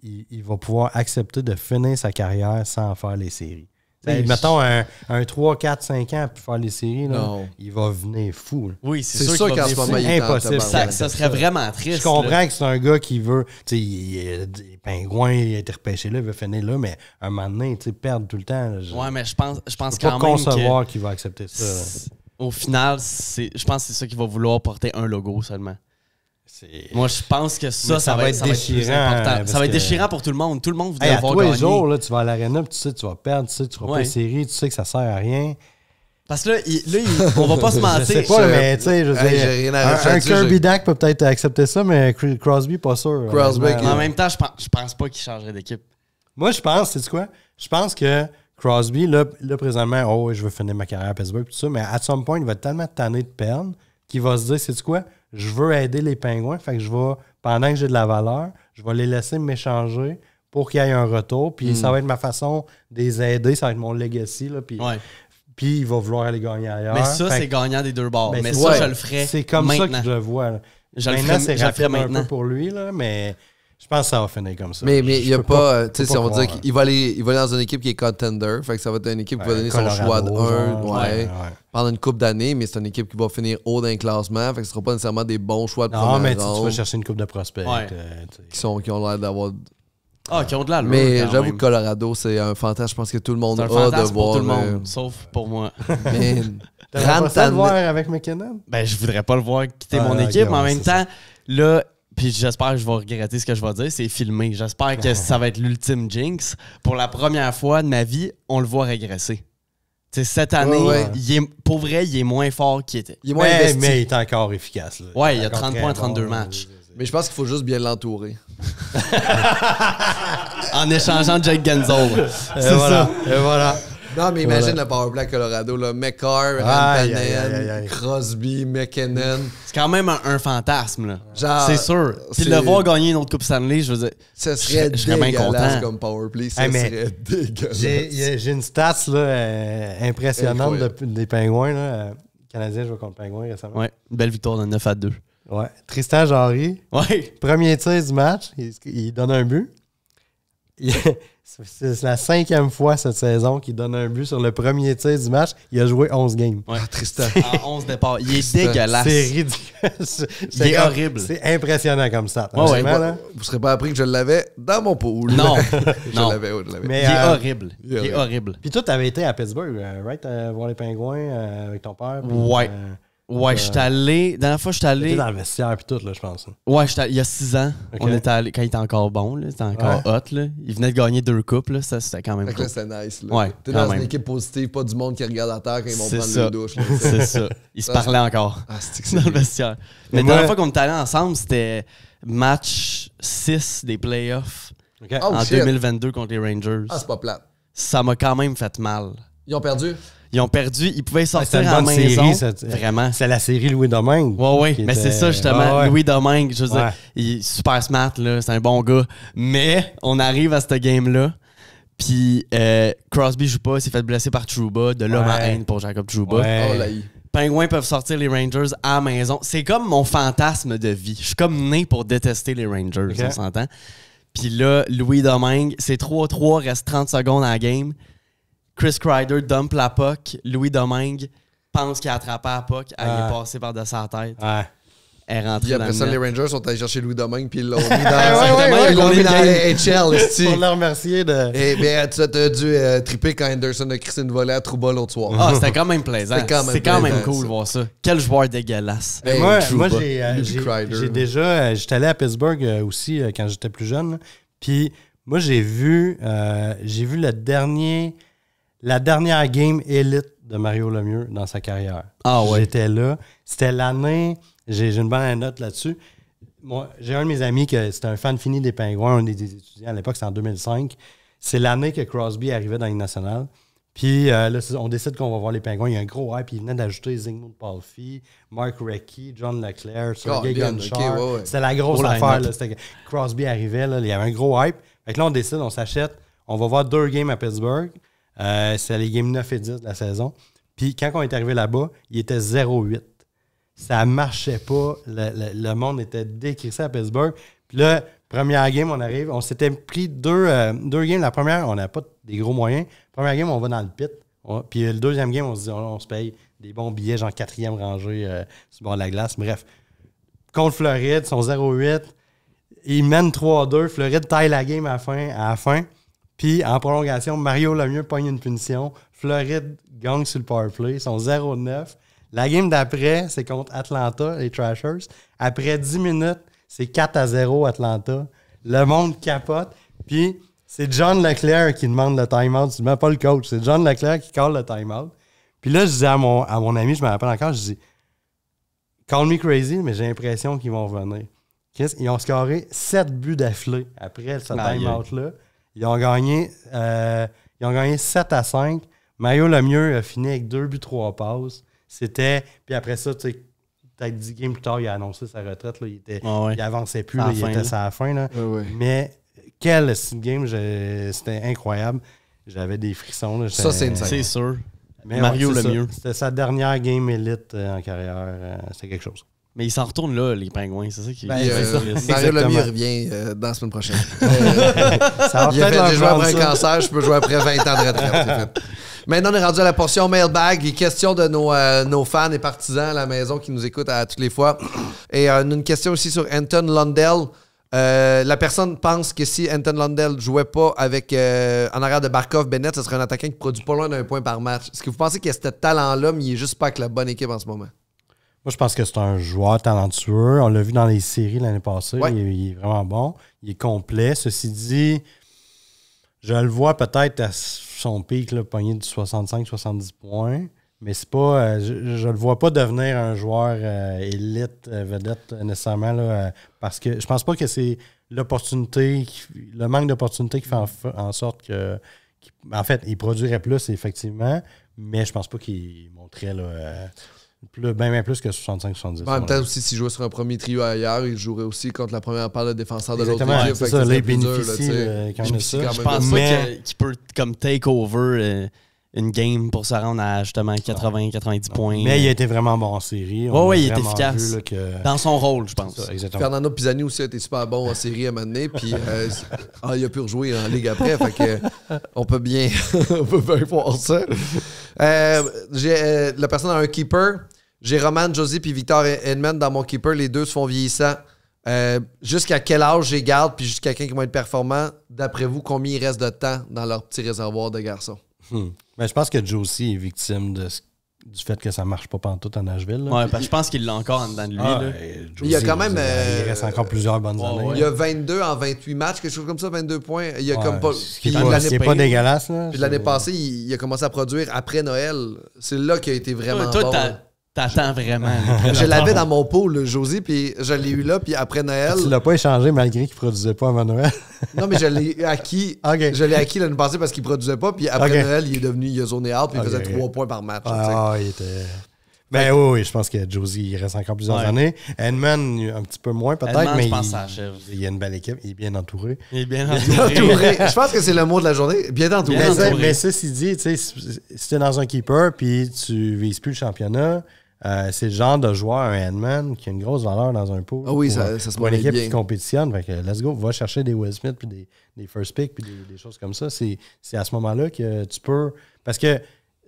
il va pouvoir accepter de finir sa carrière sans faire les séries. Ben, mettons un 3, 4, 5 ans pour faire les séries, là, Non. il va venir fou. Là. Oui, C'est sûr qu'il va qu'en venir ce moment, fou. il est en Impossible. tabarnak. Ça serait vraiment triste. Je comprends là. que c'est un gars qui veut, tu sais, les Pingouins, il a été repêché là, il veut finir là, mais un moment donné, tu sais, perdre tout le temps. Je Ouais, mais je pense peux quand pas même concevoir qu'il va accepter ça. là. que, au final, je pense que c'est ça qu'il va vouloir porter un logo seulement. C'est- Moi, je pense que Mais ça va être plus déchirant, important. parce Ça va être que- déchirant pour tout le monde. Tout le monde voudrait Hey, à le voir tous les gagner. jours, là, tu vas à l'aréna, puis tu sais que tu vas perdre, tu sais que tu feras pas Ouais. les séries, tu sais que ça sert à rien. Parce que là, on va pas se mentir. Je sais pas, mais tu sais, je veux Hey, dire, j'ai rien à rajouter un là-dessus, Kirby j'ai- Dak peut peut-être accepter ça, mais Crosby, pas sûr. Crosby, honnêtement. Mais en même temps, je pense pas qu'il changerait d'équipe. Moi, je pense, sais-tu quoi? Je pense que Crosby, là présentement, oh, ouais, je veux finir ma carrière à Pittsburgh, tout ça, mais à some point, il va être tellement tanné de perdre qu'il va se dire, sais-tu quoi? Je veux aider les Pingouins, fait que je vais, pendant que j'ai de la valeur, je vais les laisser m'échanger pour qu'il y ait un retour, puis ça va être ma façon de les aider, ça va être mon legacy, là, puis Ouais. puis il va vouloir aller gagner ailleurs. Mais ça, Fait c'est que- gagnant des deux bords. ben, Mais c'est- ça, ouais, je le ferais c'est comme maintenant. ça que je le vois. Là. Je le Maintenant, ferais- c'est je le ferais rapide un maintenant. peu pour lui, là, mais je pense que ça va finir comme ça. Mais il n'y a Je peux pas, tu sais, peux si pas on va dire croire. qu'il va aller dans une équipe qui est contender, fait que ça va être une équipe qui va donner son Colorado, choix de 1, genre, ouais, pendant une coupe d'années, mais c'est une équipe qui va finir haut d'un classement, fait que ce sera pas nécessairement des bons choix de Non, première mais tu ronde vas chercher une coupe de prospects. Ouais. Tu sais. qui ont l'air d'avoir. Ah, qui ont de l'allure. Mais quand j'avoue même. que Colorado, c'est un fantasme. Je pense que tout le monde C'est un a de fantasme pour voir. tout le monde, sauf pour moi. T'aimerais pas ça le Rantanen- voir avec McKinnon? Ben, je voudrais pas le voir quitter Ah, mon ok, équipe, mais en ouais, même c'est temps, là, puis j'espère que je vais regretter ce que je vais dire, c'est filmé. J'espère que ça va être l'ultime jinx. Pour la première fois de ma vie, on le voit régresser. Tu sais, cette année, Ouais. pour vrai, il est moins fort qu'il était. Il est moins investi. Mais il est encore efficace. Là. Ouais, il y a est encore 30 très points en bon, 32 là. matchs. Mais je pense qu'il faut juste bien l'entourer. En échangeant Jake Genzel. C'est voilà. ça. Et voilà. Non, mais imagine le powerplay à Colorado, là. McCarr, Aïe, aïe, aïe, aïe. Rantanen, Crosby, McKinnon. C'est quand même un fantasme, là. Genre, C'est sûr. Puis c'est- le voir gagner une autre Coupe Stanley, je veux dire. Ce serait Je serais bien dégueulasse content. comme powerplay. Ça Hey, mais serait dégueulasse. J'ai une stats là, impressionnante Incroyable. des Pingouins. Là. Canadien joue contre Pingouins récemment. Ouais, une belle victoire de 9-2. Ouais. Tristan Jarry, Ouais. premier tir du match, il donne un but. C'est la 5e fois cette saison qu'il donne un but sur le premier tir du match. Il a joué 11 games. Ouais. Tristan. En 11 départs. Il est Tristan. dégueulasse. C'est ridicule. Il est horrible. C'est impressionnant comme ça. Ouais, là. Vous serez pas appris que je l'avais dans mon pool. Non. je Non. l'avais, je l'avais. Mais, Il est horrible. il est Il est horrible. Puis toi, t'avais été à Pittsburgh, right? Voir les Pingouins avec ton père. puis, Ouais. Ouais, je suis allé. La dernière fois, je suis t'étais allé. dans le vestiaire puis tout, là, je pense. Ouais, il y a 6 ans. Ok. On était allé quand il était encore bon, là. C'était encore hot, là. Il venait de gagner 2 coupes, là. Ça, c'était quand même Fait que cool. là, c'était nice. Là. Ouais, T'es quand dans même. une équipe positive, pas du monde qui regarde à terre quand ils vont C'est prendre ça. leur douche. là, C'est ça. Ils se Ça, parlaient encore Ah, c'est que c'est dans le bien. vestiaire. Mais la moi- dernière fois qu'on était allés ensemble, c'était match 6 des playoffs OK. Oh, en shit. 2022 contre les Rangers. Ah, c'est pas plate. Ça m'a quand même fait mal. Ils ont perdu? Ils ont perdu, ils pouvaient C'était sortir une à la bonne maison. série, ça. Vraiment. C'est la série Louis Domingue. Ouais, qui mais était- c'est ça justement. Ah ouais. Louis Domingue, je veux dire, Ouais. il est super smart, là, c'est un bon gars. Mais on arrive à ce game-là, puis Crosby joue pas, il s'est fait blesser par Trouba, de là ma Ouais. haine pour Jacob Trouba. Ouais. Oh, là, il- Pingouins peuvent sortir les Rangers à la maison. C'est comme mon fantasme de vie. Je suis comme né pour détester les Rangers, Ok. on s'entend. Puis là, Louis Domingue, c'est 3-3, reste 30 secondes à la game. Chris Kreider dump la puck. Louis Domingue pense qu'il a attrapé la puck. Elle est passée par-dessus sa tête. Ouais. Elle est rentrée Puis dans après le ça, net. les Rangers sont allés chercher Louis Domingue puis ils l'ont mis ouais, ils l'ont mis dans game. HL, esti. Pour le remercier de. Eh bien, tu as dû triper quand Anderson a crissé une volée à Trouba l'autre soir. Ah, c'était quand même plaisant. C'était quand même C'est quand même plaisant, cool ça. de voir ça. Quel joueur dégueulasse. Hey, moi, Trouba, j'ai Kreider. déjà. J'étais allé à Pittsburgh aussi quand j'étais plus jeune. Puis moi, j'ai vu la dernière game élite de Mario Lemieux dans sa carrière. Ah ouais. J'étais là. C'était l'année. J'ai une bonne note là-dessus. Moi, j'ai un de mes amis qui c'était un fan fini des Pingouins, un des étudiants à l'époque, c'était en 2005. C'est l'année que Crosby arrivait dans la Ligue nationale. Puis là, on décide qu'on va voir les Pingouins. Il y a un gros hype. Il venait d'ajouter Zygmunt Palffy, Mark Recchi, John Leclerc, Sergei Gonchar. Okay, ouais. C'était la grosse Pour affaire. line-up. Là. C'était que Crosby arrivait. Là, il y avait un gros hype. Fait que là, on décide, on s'achète. On va voir 2 games à Pittsburgh. C'est les games 9 et 10 de la saison. Puis quand on est arrivé là-bas, il était 0-8. Ça marchait pas. Le monde était décrissé à Pittsburgh. Puis là, première game, on arrive. On s'était pris deux games. La première, on n'avait pas des gros moyens. Première game, on va dans le pit. Puis le deuxième game, on se dit, on se paye des bons billets, genre 4e rangée sur le bord de la glace. Bref. Contre Floride, ils sont 0-8. Ils mènent 3-2. Floride taille la game à la fin. Puis en prolongation, Mario Lemieux pogne une punition. Floride gagne sur le powerplay. Ils sont 0-9. La game d'après, c'est contre Atlanta, les Trashers. Après 10 minutes, c'est 4-0 Atlanta. Le monde capote. Puis, c'est John Leclerc qui demande le time-out. C'est même pas le coach. C'est John Leclerc qui call le time-out. Puis là, je disais à mon ami, je me rappelle encore, je dis « Call me crazy, mais j'ai l'impression qu'ils vont revenir. » Ils ont scoré 7 buts d'affilée après ce time-out-là. Ils ont gagné 7-5. Mario Lemieux a fini avec 2 buts, 3 passes. C'était. Puis après ça, tu sais, peut-être 10 games plus tard, il a annoncé sa retraite. Là, il avançait plus, là, il était à la fin. Là. Ouais. Mais quel game, c'était incroyable. J'avais des frissons. Là, Ça, c'est une scène. C'est sûr. Mais Mario c'est Lemieux. ça. C'était sa dernière game élite en carrière. C'était quelque chose. Mais ils s'en retournent là, les Pingouins. C'est ça qui Mario Exactement. Lemieux revient dans la semaine prochaine. Ça va Il a peut-être fait, j'ai joué leur après un prendre ça. cancer, je peux jouer après 20 ans de retraite. C'est fait. Maintenant, on est rendu à la portion mailbag. Les questions de nos fans et partisans à la maison qui nous écoutent à toutes les fois. Et une question aussi sur Anton Lundell. La personne pense que si Anton Lundell jouait pas avec en arrière de Barkov Bennett, ce serait un attaquant qui produit pas loin d'un point par match. Est-ce que vous pensez qu'il y a ce talent-là, mais il est juste pas avec la bonne équipe en ce moment? Moi, je pense que c'est un joueur talentueux. On l'a vu dans les séries l'année passée. Ouais. Il est vraiment bon. Il est complet. Ceci dit, je le vois peut-être à son pic, là, pogné de 65-70 points. Mais c'est pas. Je le vois pas devenir un joueur élite, vedette nécessairement. Là, parce que je pense pas que c'est l'opportunité, le manque d'opportunité qui fait en sorte que. En fait, il produirait plus, effectivement. Mais je pense pas qu'il montrait là, bien plus que 65-70. En même temps, aussi, s'il jouait sur un premier trio ailleurs, il jouerait aussi contre la première paire de défenseurs de l'autre Exactement, équipe. c'est Fait ça, que là, serait il plus dur, bénéficie, tu sais. quand Il même de ça. bénéficie Je quand même pense de pas Mais- qu'il peut comme take over une game pour se rendre à justement 80-90 points. Mais il a été vraiment bon en série. Ouais, il est vraiment efficace. vu, là, que... Dans son rôle, je pense. Ça, exactement. Fernando Pisani aussi a été super bon en série à un moment donné, puis il a pu rejouer en ligue après, fait que on peut bien voir ça. La personne a un keeper. J'ai Roman Josie puis Victor Edmond dans mon keeper. Les deux se font vieillissants. Jusqu'à quel âge j'ai garde puis jusqu'à quand ils vont être performants? D'après vous, combien il reste de temps dans leur petit réservoir de garçons? Ben, je pense que Josie est victime du fait que ça marche pas pantoute à Nashville. Là. Ouais, parce que je pense qu'il l'a encore en dedans de lui. là. Josie, Il y a quand même, il reste encore plusieurs bonnes années. Il y a 22 en 28 matchs, quelque chose comme ça, 22 points. Il y a Ouais, comme pas. ce qui est puis pas, l'année ce qui est pas dégueulasse. Là. puis l'année passée, il a commencé à produire après Noël. C'est là qu'il a été vraiment Toi, bon. t'attends vraiment. Je l'avais dans mon pool, le Josie, puis je l'ai eu là, puis après Noël. Tu l'as pas échangé malgré qu'il produisait pas avant Noël. Non, mais je l'ai acquis. Ok. Je l'ai acquis l'année passée parce qu'il produisait pas, puis après Ok. Noël, il est devenu, il a zoné out, puis il Ok. faisait 3 points par match. tu sais. Ah, il était... Ben oui, je pense que Josie, il reste encore plusieurs Ouais. années. Edmond, un petit peu moins peut-être, Edmond, mais je pense que ça achève. il y a une belle équipe, il est bien entouré. Il est bien Entouré. Je pense que c'est le mot de la journée. Bien entouré. Bien entouré. Mais ceci dit, tu sais, si t'es dans un keeper puis tu vises plus le championnat, C'est le genre de joueur, un Handman, qui a une grosse valeur dans un pool. Ah oui, pour, ça se pour une marie équipe bien. qui compétitionne. Fait que let's go, va chercher des Will Smith, puis des first pick, puis des choses comme ça. C'est à ce moment-là que tu peux... Parce que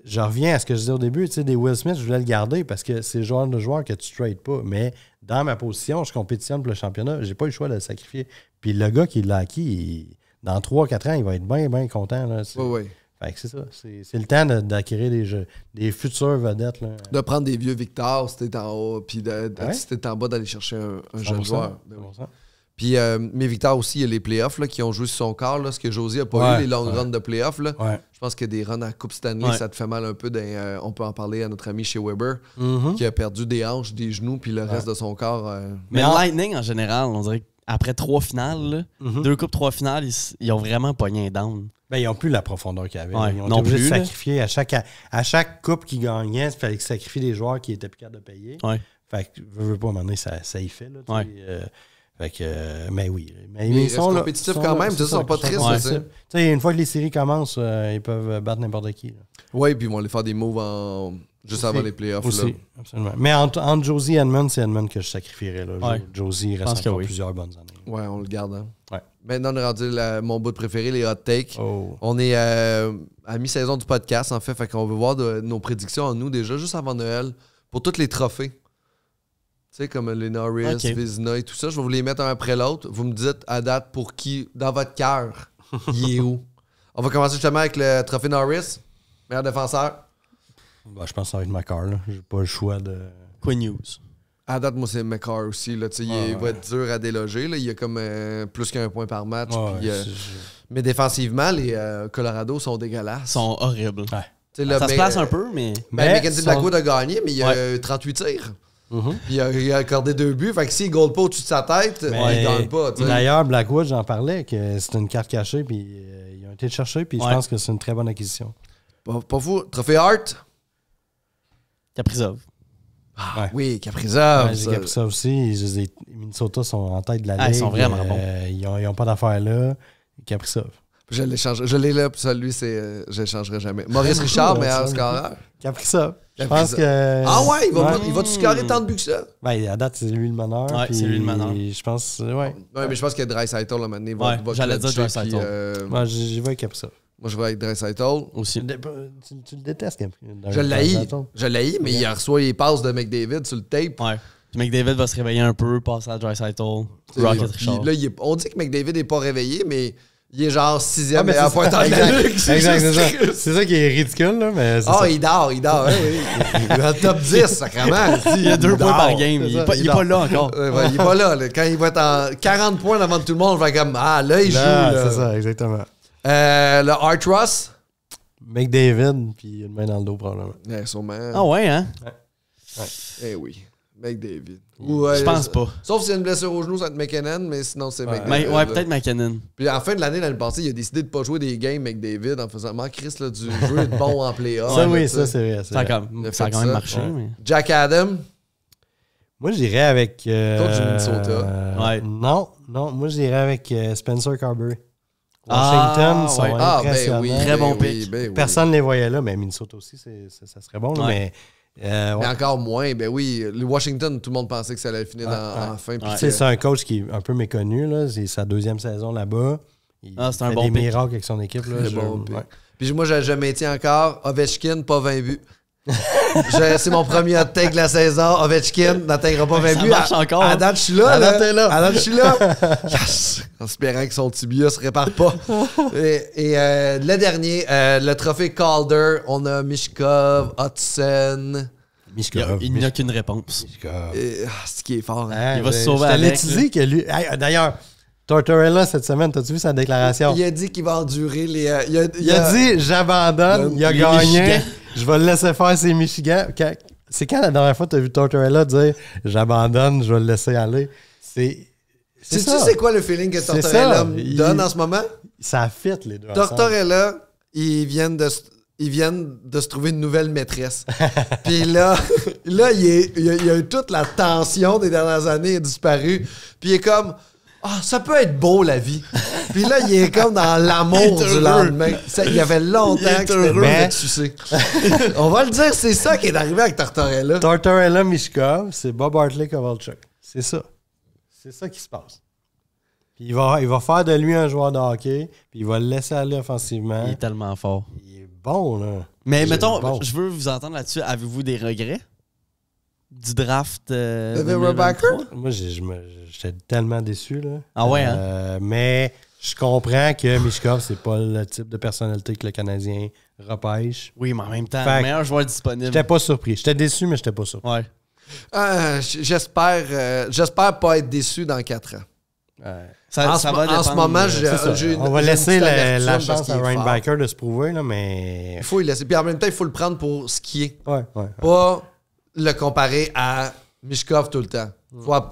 je reviens à ce que je disais au début, tu sais, des Will Smith, je voulais le garder parce que c'est le genre de joueur que tu trades pas. Mais dans ma position, je compétitionne pour le championnat, j'ai pas eu le choix de le sacrifier. Puis le gars qui l'a acquis, dans 3-4 ans, il va être bien, bien content. Là. Oui. Fait que c'est ça. C'est le temps d'acquérir des futures vedettes. Là. De prendre des vieux Victor si t'es en haut, puis Ouais. si t'es en bas, d'aller chercher un jeune 100%, joueur. Ben oui. 100%. Puis, mais Victor aussi, il y a les playoffs là, qui ont joué sur son corps. Là, ce que Josie n'a pas eu, les long runs de playoffs. Là. Ouais. Je pense que des runs à Coupe Stanley, Ouais. ça te fait mal un peu. On peut en parler à notre ami chez Weber, Mhm. qui a perdu des hanches, des genoux, puis le reste de son corps. Mais Mais en- Lightning, en général, on dirait qu'après 3 finales, là, 2 coupes, 3 finales, ils ont vraiment pogné un down. Ben, ils n'ont plus la profondeur qu'ils avaient. Ouais, Ils ont non été obligés plus, de là. sacrifier à chaque coupe qu'ils gagnaient, il fallait qu'ils sacrifient des joueurs qui étaient plus capables de payer. Ouais. Fait que, veux pas, à un moment donné, ça y fait. Là, tu Ouais. sais, fait que, mais oui. Mais ils ils sont restent là. compétitifs Ils quand là, même, c'est ils sont pas ils tristes, compétitifs. ça. Tu sais, une fois que les séries commencent, ils peuvent battre n'importe qui. Là. Oui, puis ils vont aller faire des moves juste avant les playoffs. Aussi, Là. absolument. Mais entre Josie et Edmund, c'est Edmund que je sacrifierais. Là. Ouais. Josie pense reste que encore oui. plusieurs bonnes années. Ouais, on le garde. Hein. Ouais. Maintenant, on est rendu mon bout préféré, les hot takes. Oh. On est à mi-saison du podcast, en fait. Fait qu'on veut voir nos prédictions en nous déjà, juste avant Noël, pour tous les trophées. Tu sais, comme les Norris, Ok. Vizina et tout ça. Je vais vous les mettre un après l'autre. Vous me dites à date pour qui, dans votre cœur, il est où. On va commencer justement avec le trophée Norris, meilleur défenseur. Ben, je pense que ça va être Macar. J'ai pas le choix de. Quinn News. À date, moi, c'est McCarr aussi. Là, il Ouais, va être dur à déloger. Là. Il y a comme plus qu'un point par match. Ouais, puis, mais défensivement, les Colorado sont dégueulasses. Ils sont horribles. Ouais. Tu sais, là, Ça se place un peu, mais... Ben, Mackenzie son- Blackwood a gagné, mais il a Ouais. 38 tirs. Mhm. Puis il a accordé 2 buts. Fait que s'il ne goal pas au-dessus de sa tête, Mais il gagne pas. tu sais. D'ailleurs, Blackwood, j'en parlais, que c'est une carte cachée, puis ils ont été le chercher, puis je Ouais. pense que c'est une très bonne acquisition. Pas fou. Trophée Hart. Kaprizov. Ouais. Oui, Kaprizov. Ouais, j'ai appris ça aussi. Les Minnesota sont en tête de la Ah, ligue. ils sont vraiment bons. Ils ont pas d'affaires là. Kaprizov. Je l'échange. Je l'ai là, puis ça, lui, je l'échangerai jamais. Maurice Richard, cool, meilleur ça. scoreur. Kaprizov. Je Kaprizov. pense que. Ah ouais, Ouais. il va-tu scorer tant de buts que ça? Ben, à date, c'est lui le meneur. Ouais, puis c'est lui le meneur. Je pense, ouais. Ouais, mais je pense que Draisaitl, à un moment donné, Ouais, va j'allais dire clutcher, Draisaitl. puis, Moi, j'y vais avec Kaprizov. moi, je vais avec Draisaitl. Aussi. Tu le détestes, Kaprizov. Je l'haïs, mais il reçoit les passes de McDavid sur le tape. Ouais. Puis McDavid va se réveiller un peu, passer à Draisaitl, Rocket Puis Richard. là, on dit que McDavid n'est pas réveillé, mais il est genre 6e Ah, mais meilleur c'est pointeur ça. de la Exact. ligue. C'est Exact, juste c'est ça. triste. C'est ça qui est ridicule, là, mais c'est Ah, ça. il dort, hein, oui. Il est dans le top 10, sacrément. Il y a 2 points dort. par game. c'est Il ça, est pas, il est dort. pas là encore. Ouais, il est pas là. Quand il va être en 40 points devant tout le monde, je vais comme, ah, là, il joue. Là, Là. c'est ça, exactement. Le Art Ross. McDavid, puis une main dans le dos, probablement. Sûrement. Ah ouais, hein? Eh oui. McDavid. Je pense pas. Sauf s'il y a une blessure au genou, ça va être McKinnon, mais sinon, c'est McDavid. Ouais, là. peut-être McKinnon. Puis en fin de l'année passée, il a décidé de pas jouer des games McDavid en faisant Chris là, du jeu de bon en playoff. Ça, là, oui, tu ça, sais. c'est vrai. c'est Ça a vrai. quand Il a même, ça a fait quand même ça. marché. Ouais. Mais... Jack Adam. Moi, j'irais avec. Coach du Minnesota. Ouais. Non, moi, j'irais avec Spencer Carberry. Ah, Washington sont ouais. Ah, ben impressionnants. oui. Très ben bon oui, pick. ben oui. Personne ne les voyait là, mais Minnesota aussi, ça serait bon. Là, Ouais. mais Mais ouais. encore moins, ben oui. Le Washington, tout le monde pensait que ça allait finir en fin. puis Tu que- sais, c'est un coach qui est un peu méconnu. Là. C'est sa 2e saison là-bas. Il Ah, c'est un fait bon des pick. miracles avec son équipe. Là. Très Je- bon pick. ouais. Puis moi, je maintiens encore Ovechkin, pas 20 buts. C'est mon premier hot take de la saison. Ovechkin n'atteindra pas 20 Ça buts. marche encore. À date, je suis là. À là. date, t'es là. À date, je suis là. Yes! En espérant que son tibia se répare pas. Et le dernier, le trophée Calder, on a Mishkov, Hudson. Mishkov. Il n'y a qu'une réponse. Mishkov. C'est ce qui est fort. Hein? Hein, Il va se je sauver t'allais avec, te dire que lui. Hey, d'ailleurs, Tortorella, cette semaine, t'as-tu vu sa déclaration? Il a dit qu'il va endurer les. Il a dit j'abandonne, il a les gagné, Michigan. je vais le laisser faire ses Michigan. C'est quand la dernière fois tu as vu Tortorella dire j'abandonne, je vais le laisser aller? C'est Sais-tu ça. c'est quoi le feeling que C'est Tortorella ça. me donne en ce moment? Ça fit les deux ensemble. Tortorella, ils viennent de se trouver une nouvelle maîtresse. Puis là, il y a eu toute la tension des dernières années est disparue. Puis il est comme, Ah, ça peut être beau, la vie. Puis là, il est comme dans l'amour du lendemain. Il y avait longtemps que c'était Mais- de sucer. On va le dire, c'est ça qui est arrivé avec Tortorella. Tortorella Mishkov, c'est Bob Hartley Kovalchuk. C'est ça. C'est ça qui se passe. Puis il va faire de lui un joueur de hockey, puis il va le laisser aller offensivement. Il est tellement fort. Il est bon, là. Mais Il est mettons, bon. je veux vous entendre là-dessus. Avez-vous des regrets du draft De 2023? Moi, j'étais tellement déçu, là. Ah ouais, hein? Mais je comprends que Mishkov, c'est pas le type de personnalité que le Canadien repêche. Oui, mais en même temps, Fait le que- meilleur joueur disponible. J'étais pas surpris. J'étais déçu, mais j'étais pas surpris. Ouais. J'espère pas être déçu dans 4 ans. Ça, En ça ce- va en dépendre. ce moment, C'est ça. j'ai On va une laisser petite la amertume parce chance qu'il à est Ryan fort. Baker de se prouver, là, mais... Il faut y laisser. Puis en même temps, il faut le prendre pour ce qui est. Ouais. Pas le comparer à Mishkov tout le temps.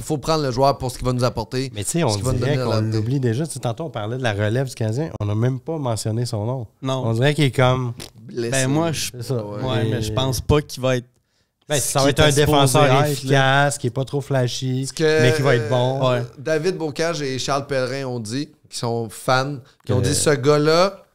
Faut prendre le joueur pour ce qu'il va nous apporter. Mais tu sais, on ce qu'il va nous dirait donner dans qu'on l'avenir. l'oublie déjà. Tu sais, tantôt, on parlait de la relève du Canadien. On n'a même pas mentionné son nom. Non. On dirait qu'il est comme... Blessé. Ben moi, je C'est ça. ouais, mais je pense pas qu'il va être. Ben, ce ça va qu'il être un était supposé défenseur être, là. efficace, qui est pas trop flashy, Ce que, mais qui va être bon. Ouais. David Bocage et Charles Pellerin ont dit, qui sont fans, qui ont Que- dit ce gars-là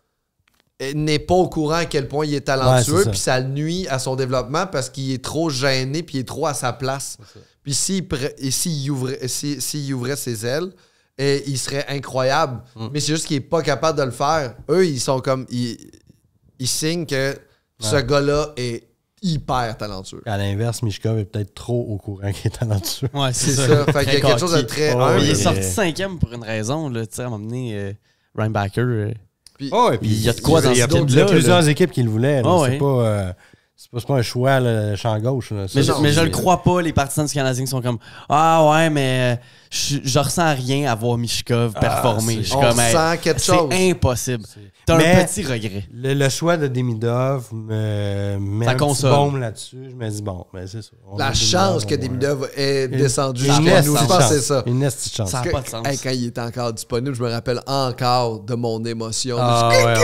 n'est pas au courant à quel point il est Ouais, talentueux, c'est ça. puis ça nuit à son développement parce qu'il est trop gêné, puis il est trop à sa place. Puis s'il ouvrait ses ailes, il serait incroyable. Mais c'est juste qu'il est pas capable de le faire. Eux, ils sont comme... Ils signent que ce gars-là est hyper talentueux. À l'inverse, Mishkov est peut-être trop au courant qu'il est talentueux. Ouais, C'est ça. Fait qu'il y a quelque chose de très... Oh, humble. Il est oui. sorti 5e pour une raison. Là, tu sais, à un moment donné, Ryan Baker. Puis- Oh, et puis Il y a de quoi dans il y a ce kid-là, il y a là. plusieurs équipes qui le voulaient. là. Oh, c'est ouais. pas un choix, le champ gauche. Là. Mais, Ça, je, mais je c'est- le crois pas, les partisans du Canadien qui sont comme Ah ouais, mais je ressens rien à voir Mishkov performer. Je suis On comme, hey, sent quelque chose. C'est impossible. T'as Mais- un petit regret. Le choix de Demidov me met Ça un petit console. baume là-dessus. Je me dis, bon, ben c'est ça. On La a chance que Demidov, Demidov est descendu Une jusqu'à esti nous. de Je pense que c'est chance. ça. Une esti de chance. Ça a pas de sens. Hey, quand il était encore disponible, je me rappelle encore de mon émotion. Ah, ouais.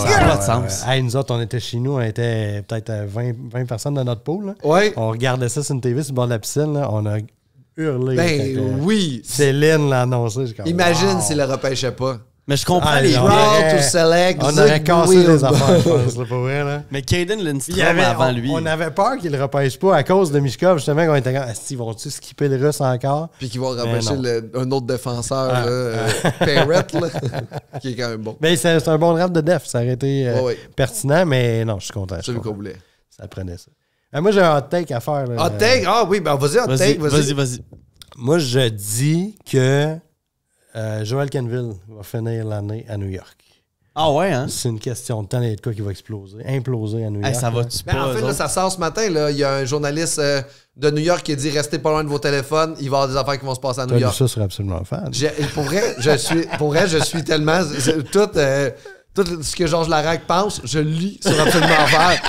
Ça a pas de sens. Hey, nous autres, on était chez nous, on était peut-être 20 personnes dans notre pool. Là. Ouais. On regardait ça sur une TV sur le bord de la piscine. Là. On a hurlé. Ben quand, oui. Céline l'a annoncé. J'ai comme, Imagine wow. s'il le repêchait pas. Mais je comprends Ah, les on gars. aurait- Proud to select. On aurait Zig cassé Will. les affaires, je pense, là, pour vrai. Là. Mais Caden Il y Lindstrom avait- avant lui. On avait peur qu'il le repêche pas à cause de Mishkov, justement, qu'on était comme, ils vont-tu skipper le russe encore? Puis qu'ils vont Mais repêcher non. un autre défenseur, Ah. là, Parrott, là, qui est quand même bon. Ben, c'est un bon draft de def, ça aurait été Ouais. pertinent, mais non, je suis content. je suis Celui qu'on content. voulait. Ça prenait ça. Moi, j'ai un hot take à faire. là. Hot take? Ah oui, ben vas-y, hot Vas-y, take. vas-y. Moi, je dis que Joel Kenville va finir l'année à New York. Ah ouais, hein? C'est une question de temps, il y a de quoi qui va imploser à New York. Hey, ça là. va-tu Mais pas? en fait, eux là, autres? ça sort ce matin. Là. Il y a un journaliste de New York qui a dit restez pas loin de vos téléphones, il va y avoir des affaires qui vont se passer à T'as New lu York. ça sur Absolument Fan. Pour vrai, je suis tellement. Tout ce que Georges Larac pense, je le lis sur Absolument Faire.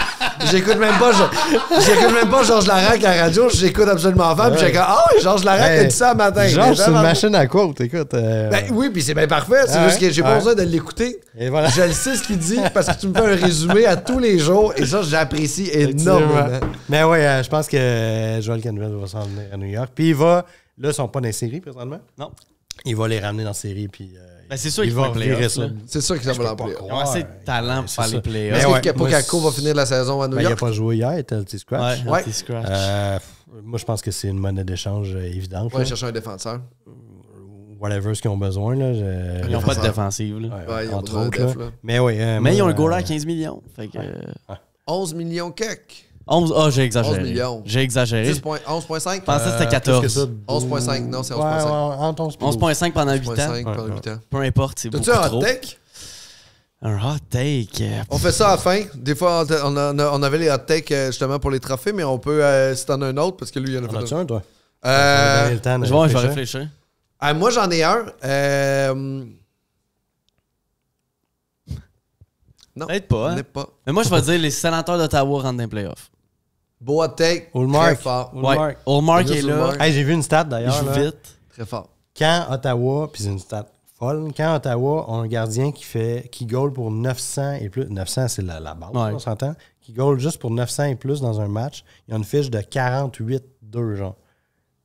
J'écoute même pas Georges Larac à la radio, j'écoute Absolument Faire. Puis j'ai comme ah oui, Georges Larac a dit ça matin. Genre, c'est une Vraiment. machine à quote, écoute. Ben oui, puis c'est bien parfait. C'est Ouais, juste que j'ai pas ouais. besoin de l'écouter. Et voilà. Je le sais ce qu'il dit parce que tu me fais un résumé à tous les jours et ça, j'apprécie énormément. Mais oui, je pense que Joel Kenville va s'en venir à New York. Puis il va. Là, ils sont pas dans les séries présentement. Non. Il va les ramener dans la série. Puis Ben, c'est sûr il qu'ils va font les revirer playoffs, ça. là. C'est sûr que ça va l'emplir. Ils ont assez de talent pour c'est faire ça. les playoffs. Mais Est-ce ouais, que moi, Pokako va finir la saison à New Ben, il n'a York? pas joué hier, il était le petit scratch. Ouais, Ouais. un petit scratch. Moi, je pense que c'est une monnaie d'échange évidente. On va là. chercher un défenseur. Whatever ce qu'ils ont besoin. Là, Ils n'ont pas de défensive. Là. Ouais, ils ont entre besoin de autres. def, là. là. Mais oui. Mais ils ont un goal à 15 millions. Fait que, 11 millions quelques. 11, j'ai exagéré. 11 millions. J'ai exagéré. 11,5? Je pensais que c'était 14. 11,5, non, c'est 11,5. Ouais, entre 11 et 12. 11,5 pendant 8 ans. 11,5 pendant 8 ans. Peu importe, c'est beaucoup T'as-tu un hot trop. take? Un hot take. On fait ça à la fin. Des fois, on avait les hot takes justement pour les trophées, mais on peut, si t'en as un autre, parce que lui, il y en a En as-tu fait un. un, toi? Euh, Le temps de Je vais réfléchir. réfléchir. Moi, j'en ai un. Non, Peut-être pas, j'en hein? ai pas. Mais moi, je vais dire les sénateurs d'Ottawa rentrent dans les playoffs. Beau hot take. Ulmark. Très fort. Ouais. Ulmark. Allmark Juste est là. Ullmark. Hey, j'ai vu une stat Il d'ailleurs. joue là. vite. Très fort. Quand Ottawa, puis c'est une stat folle, quand Ottawa a un gardien qui goal pour 900 et plus, 900 c'est la base, Ouais. on s'entend, qui goal juste pour 900 et plus dans un match, il y a une fiche de 48-2, genre.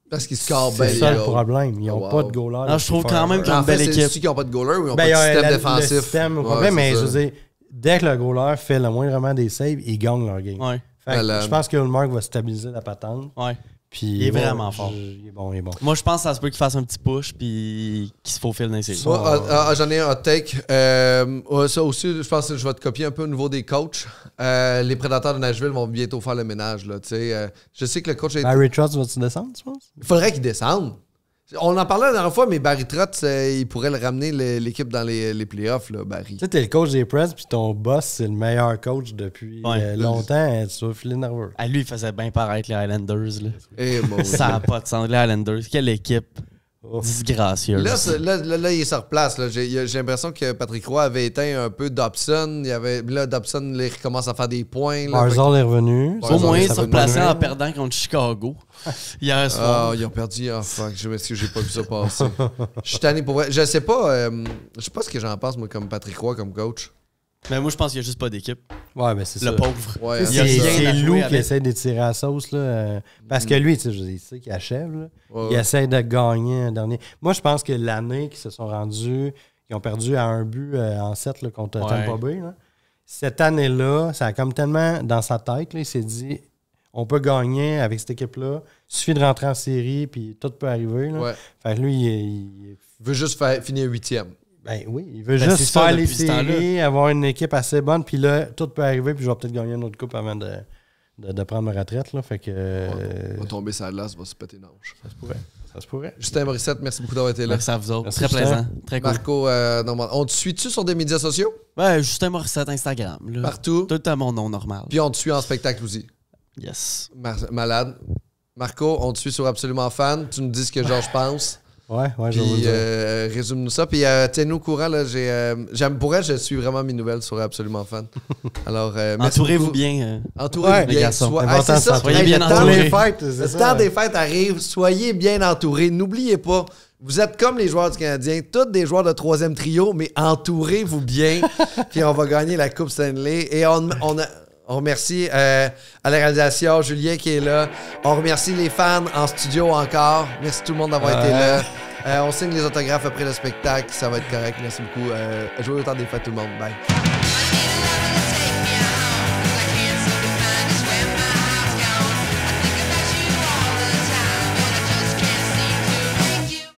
Parce qu'ils scorent bien C'est les ça le goals. problème. Ils n'ont Wow. pas de goaler. Non, je trouve quand même qu'ils ont En une fait, belle c'est équipe. ceux qui n'ont pas de goaler ou ils n'ont Ben, pas de système le défensif. système au Ouais, complet, c'est mais ça. je veux dire, dès que le goaler fait le moindrement des saves, ils gagnent leur game. Ouais, Fait que Malade. je pense que Ulmark va stabiliser la patente. ouais. Puis Il est vraiment fort. Il est bon, il est bon. Moi, je pense que ça se peut qu'il fasse un petit push puis qu'il se faufile dans les séries. Moi, j'en ai un hot take. Ça aussi, je pense que je vais te copier un peu au niveau des coachs. Les Prédateurs de Nashville vont bientôt faire le ménage. Là, je sais que le coach... Barry Trotz va-tu descendre, tu penses? Il faudrait qu'il descende. On en parlait la dernière fois, mais Barry Trotz, il pourrait le ramener l'équipe dans les playoffs, là, Barry. Tu sais, t'es le coach des Preds, puis ton boss, c'est le meilleur coach depuis longtemps. Tu vas filer nerveux. À lui, il faisait bien paraître les Highlanders. Là. Eh, bon, Ça n'a pas de sens. Les Highlanders, quelle équipe disgracieuse. Là, il est sur place. Là. J'ai l'impression que Patrick Roy avait éteint un peu Dobson. Là, Dobson, là, il recommence à faire des points. Là, Barzal est revenu. Ouais, Au moins, ça se va replacer être en perdant contre Chicago hier soir. Ah, ils ont perdu. Ah, fuck. Je m'excuse, j'ai pas vu ça passer. Je suis tanné pour vrai. Je sais pas ce que j'en pense, moi, comme Patrick Roy, comme coach. Mais moi, je pense qu'il n'y a juste pas d'équipe. Ouais, ben c'est ça. Le pauvre. Ouais, Il y a rien à C'est jouer Lou qui avec. essaie d'étirer la sauce. Là, parce que lui, tu sais, il sait qu'il achève. Là. Ouais, Il ouais. essaie de gagner un dernier. Moi, je pense que l'année qu'ils se sont rendus, ils ont perdu à un but en 7 là, contre Tampa Bay. Là. Cette année-là, ça a comme tellement dans sa tête, là, il s'est dit on peut gagner avec cette équipe-là. Il suffit de rentrer en série, puis tout peut arriver. Là. Ouais. Fait que lui, il Il veut juste finir 8e. ben oui, il veut Ben, juste c'est ça, faire les depuis ce temps-là. séries, avoir une équipe assez bonne, puis là, tout peut arriver, puis je vais peut-être gagner une autre coupe avant de prendre ma retraite. Là, fait que, On va tomber sur la glace, va se péter une hanche. ça se pourrait. Justin Morissette, merci beaucoup d'avoir été là. Merci à vous autres. Merci, Très Justin. plaisant. Très cool. Marco, normal. On te suit-tu sur des médias sociaux? Ouais, Justin Morissette, Instagram. Là. Partout. Tout à mon nom normal. Puis on te suit en spectacle aussi. Yes. Malade. Marco, on te suit sur Absolument Fan. Tu nous dis ce que Georges pense. Ouais, je vais vous le Puis dire. résume-nous ça. Puis tiens-nous au courant. Là, pour elle, je suis vraiment mes nouvelles sur Absolument Fan. Alors, merci Entourez-vous beaucoup. bien. Entourez-vous les bien. garçons. Important C'est de ça. Soyez Hey, bien le temps entourés. des fêtes, c'est le ça. temps des fêtes arrive. Soyez bien entourés. N'oubliez pas, vous êtes comme les joueurs du Canadien, tous des joueurs de troisième trio, mais entourez-vous bien. Puis on va gagner la Coupe Stanley. Et on remercie à la réalisation Julien qui est là. On remercie les fans en studio encore. Merci tout le monde d'avoir été là. On signe les autographes après le spectacle. Ça va être correct. Merci beaucoup. Joyeux temps des fêtes tout le monde. Bye.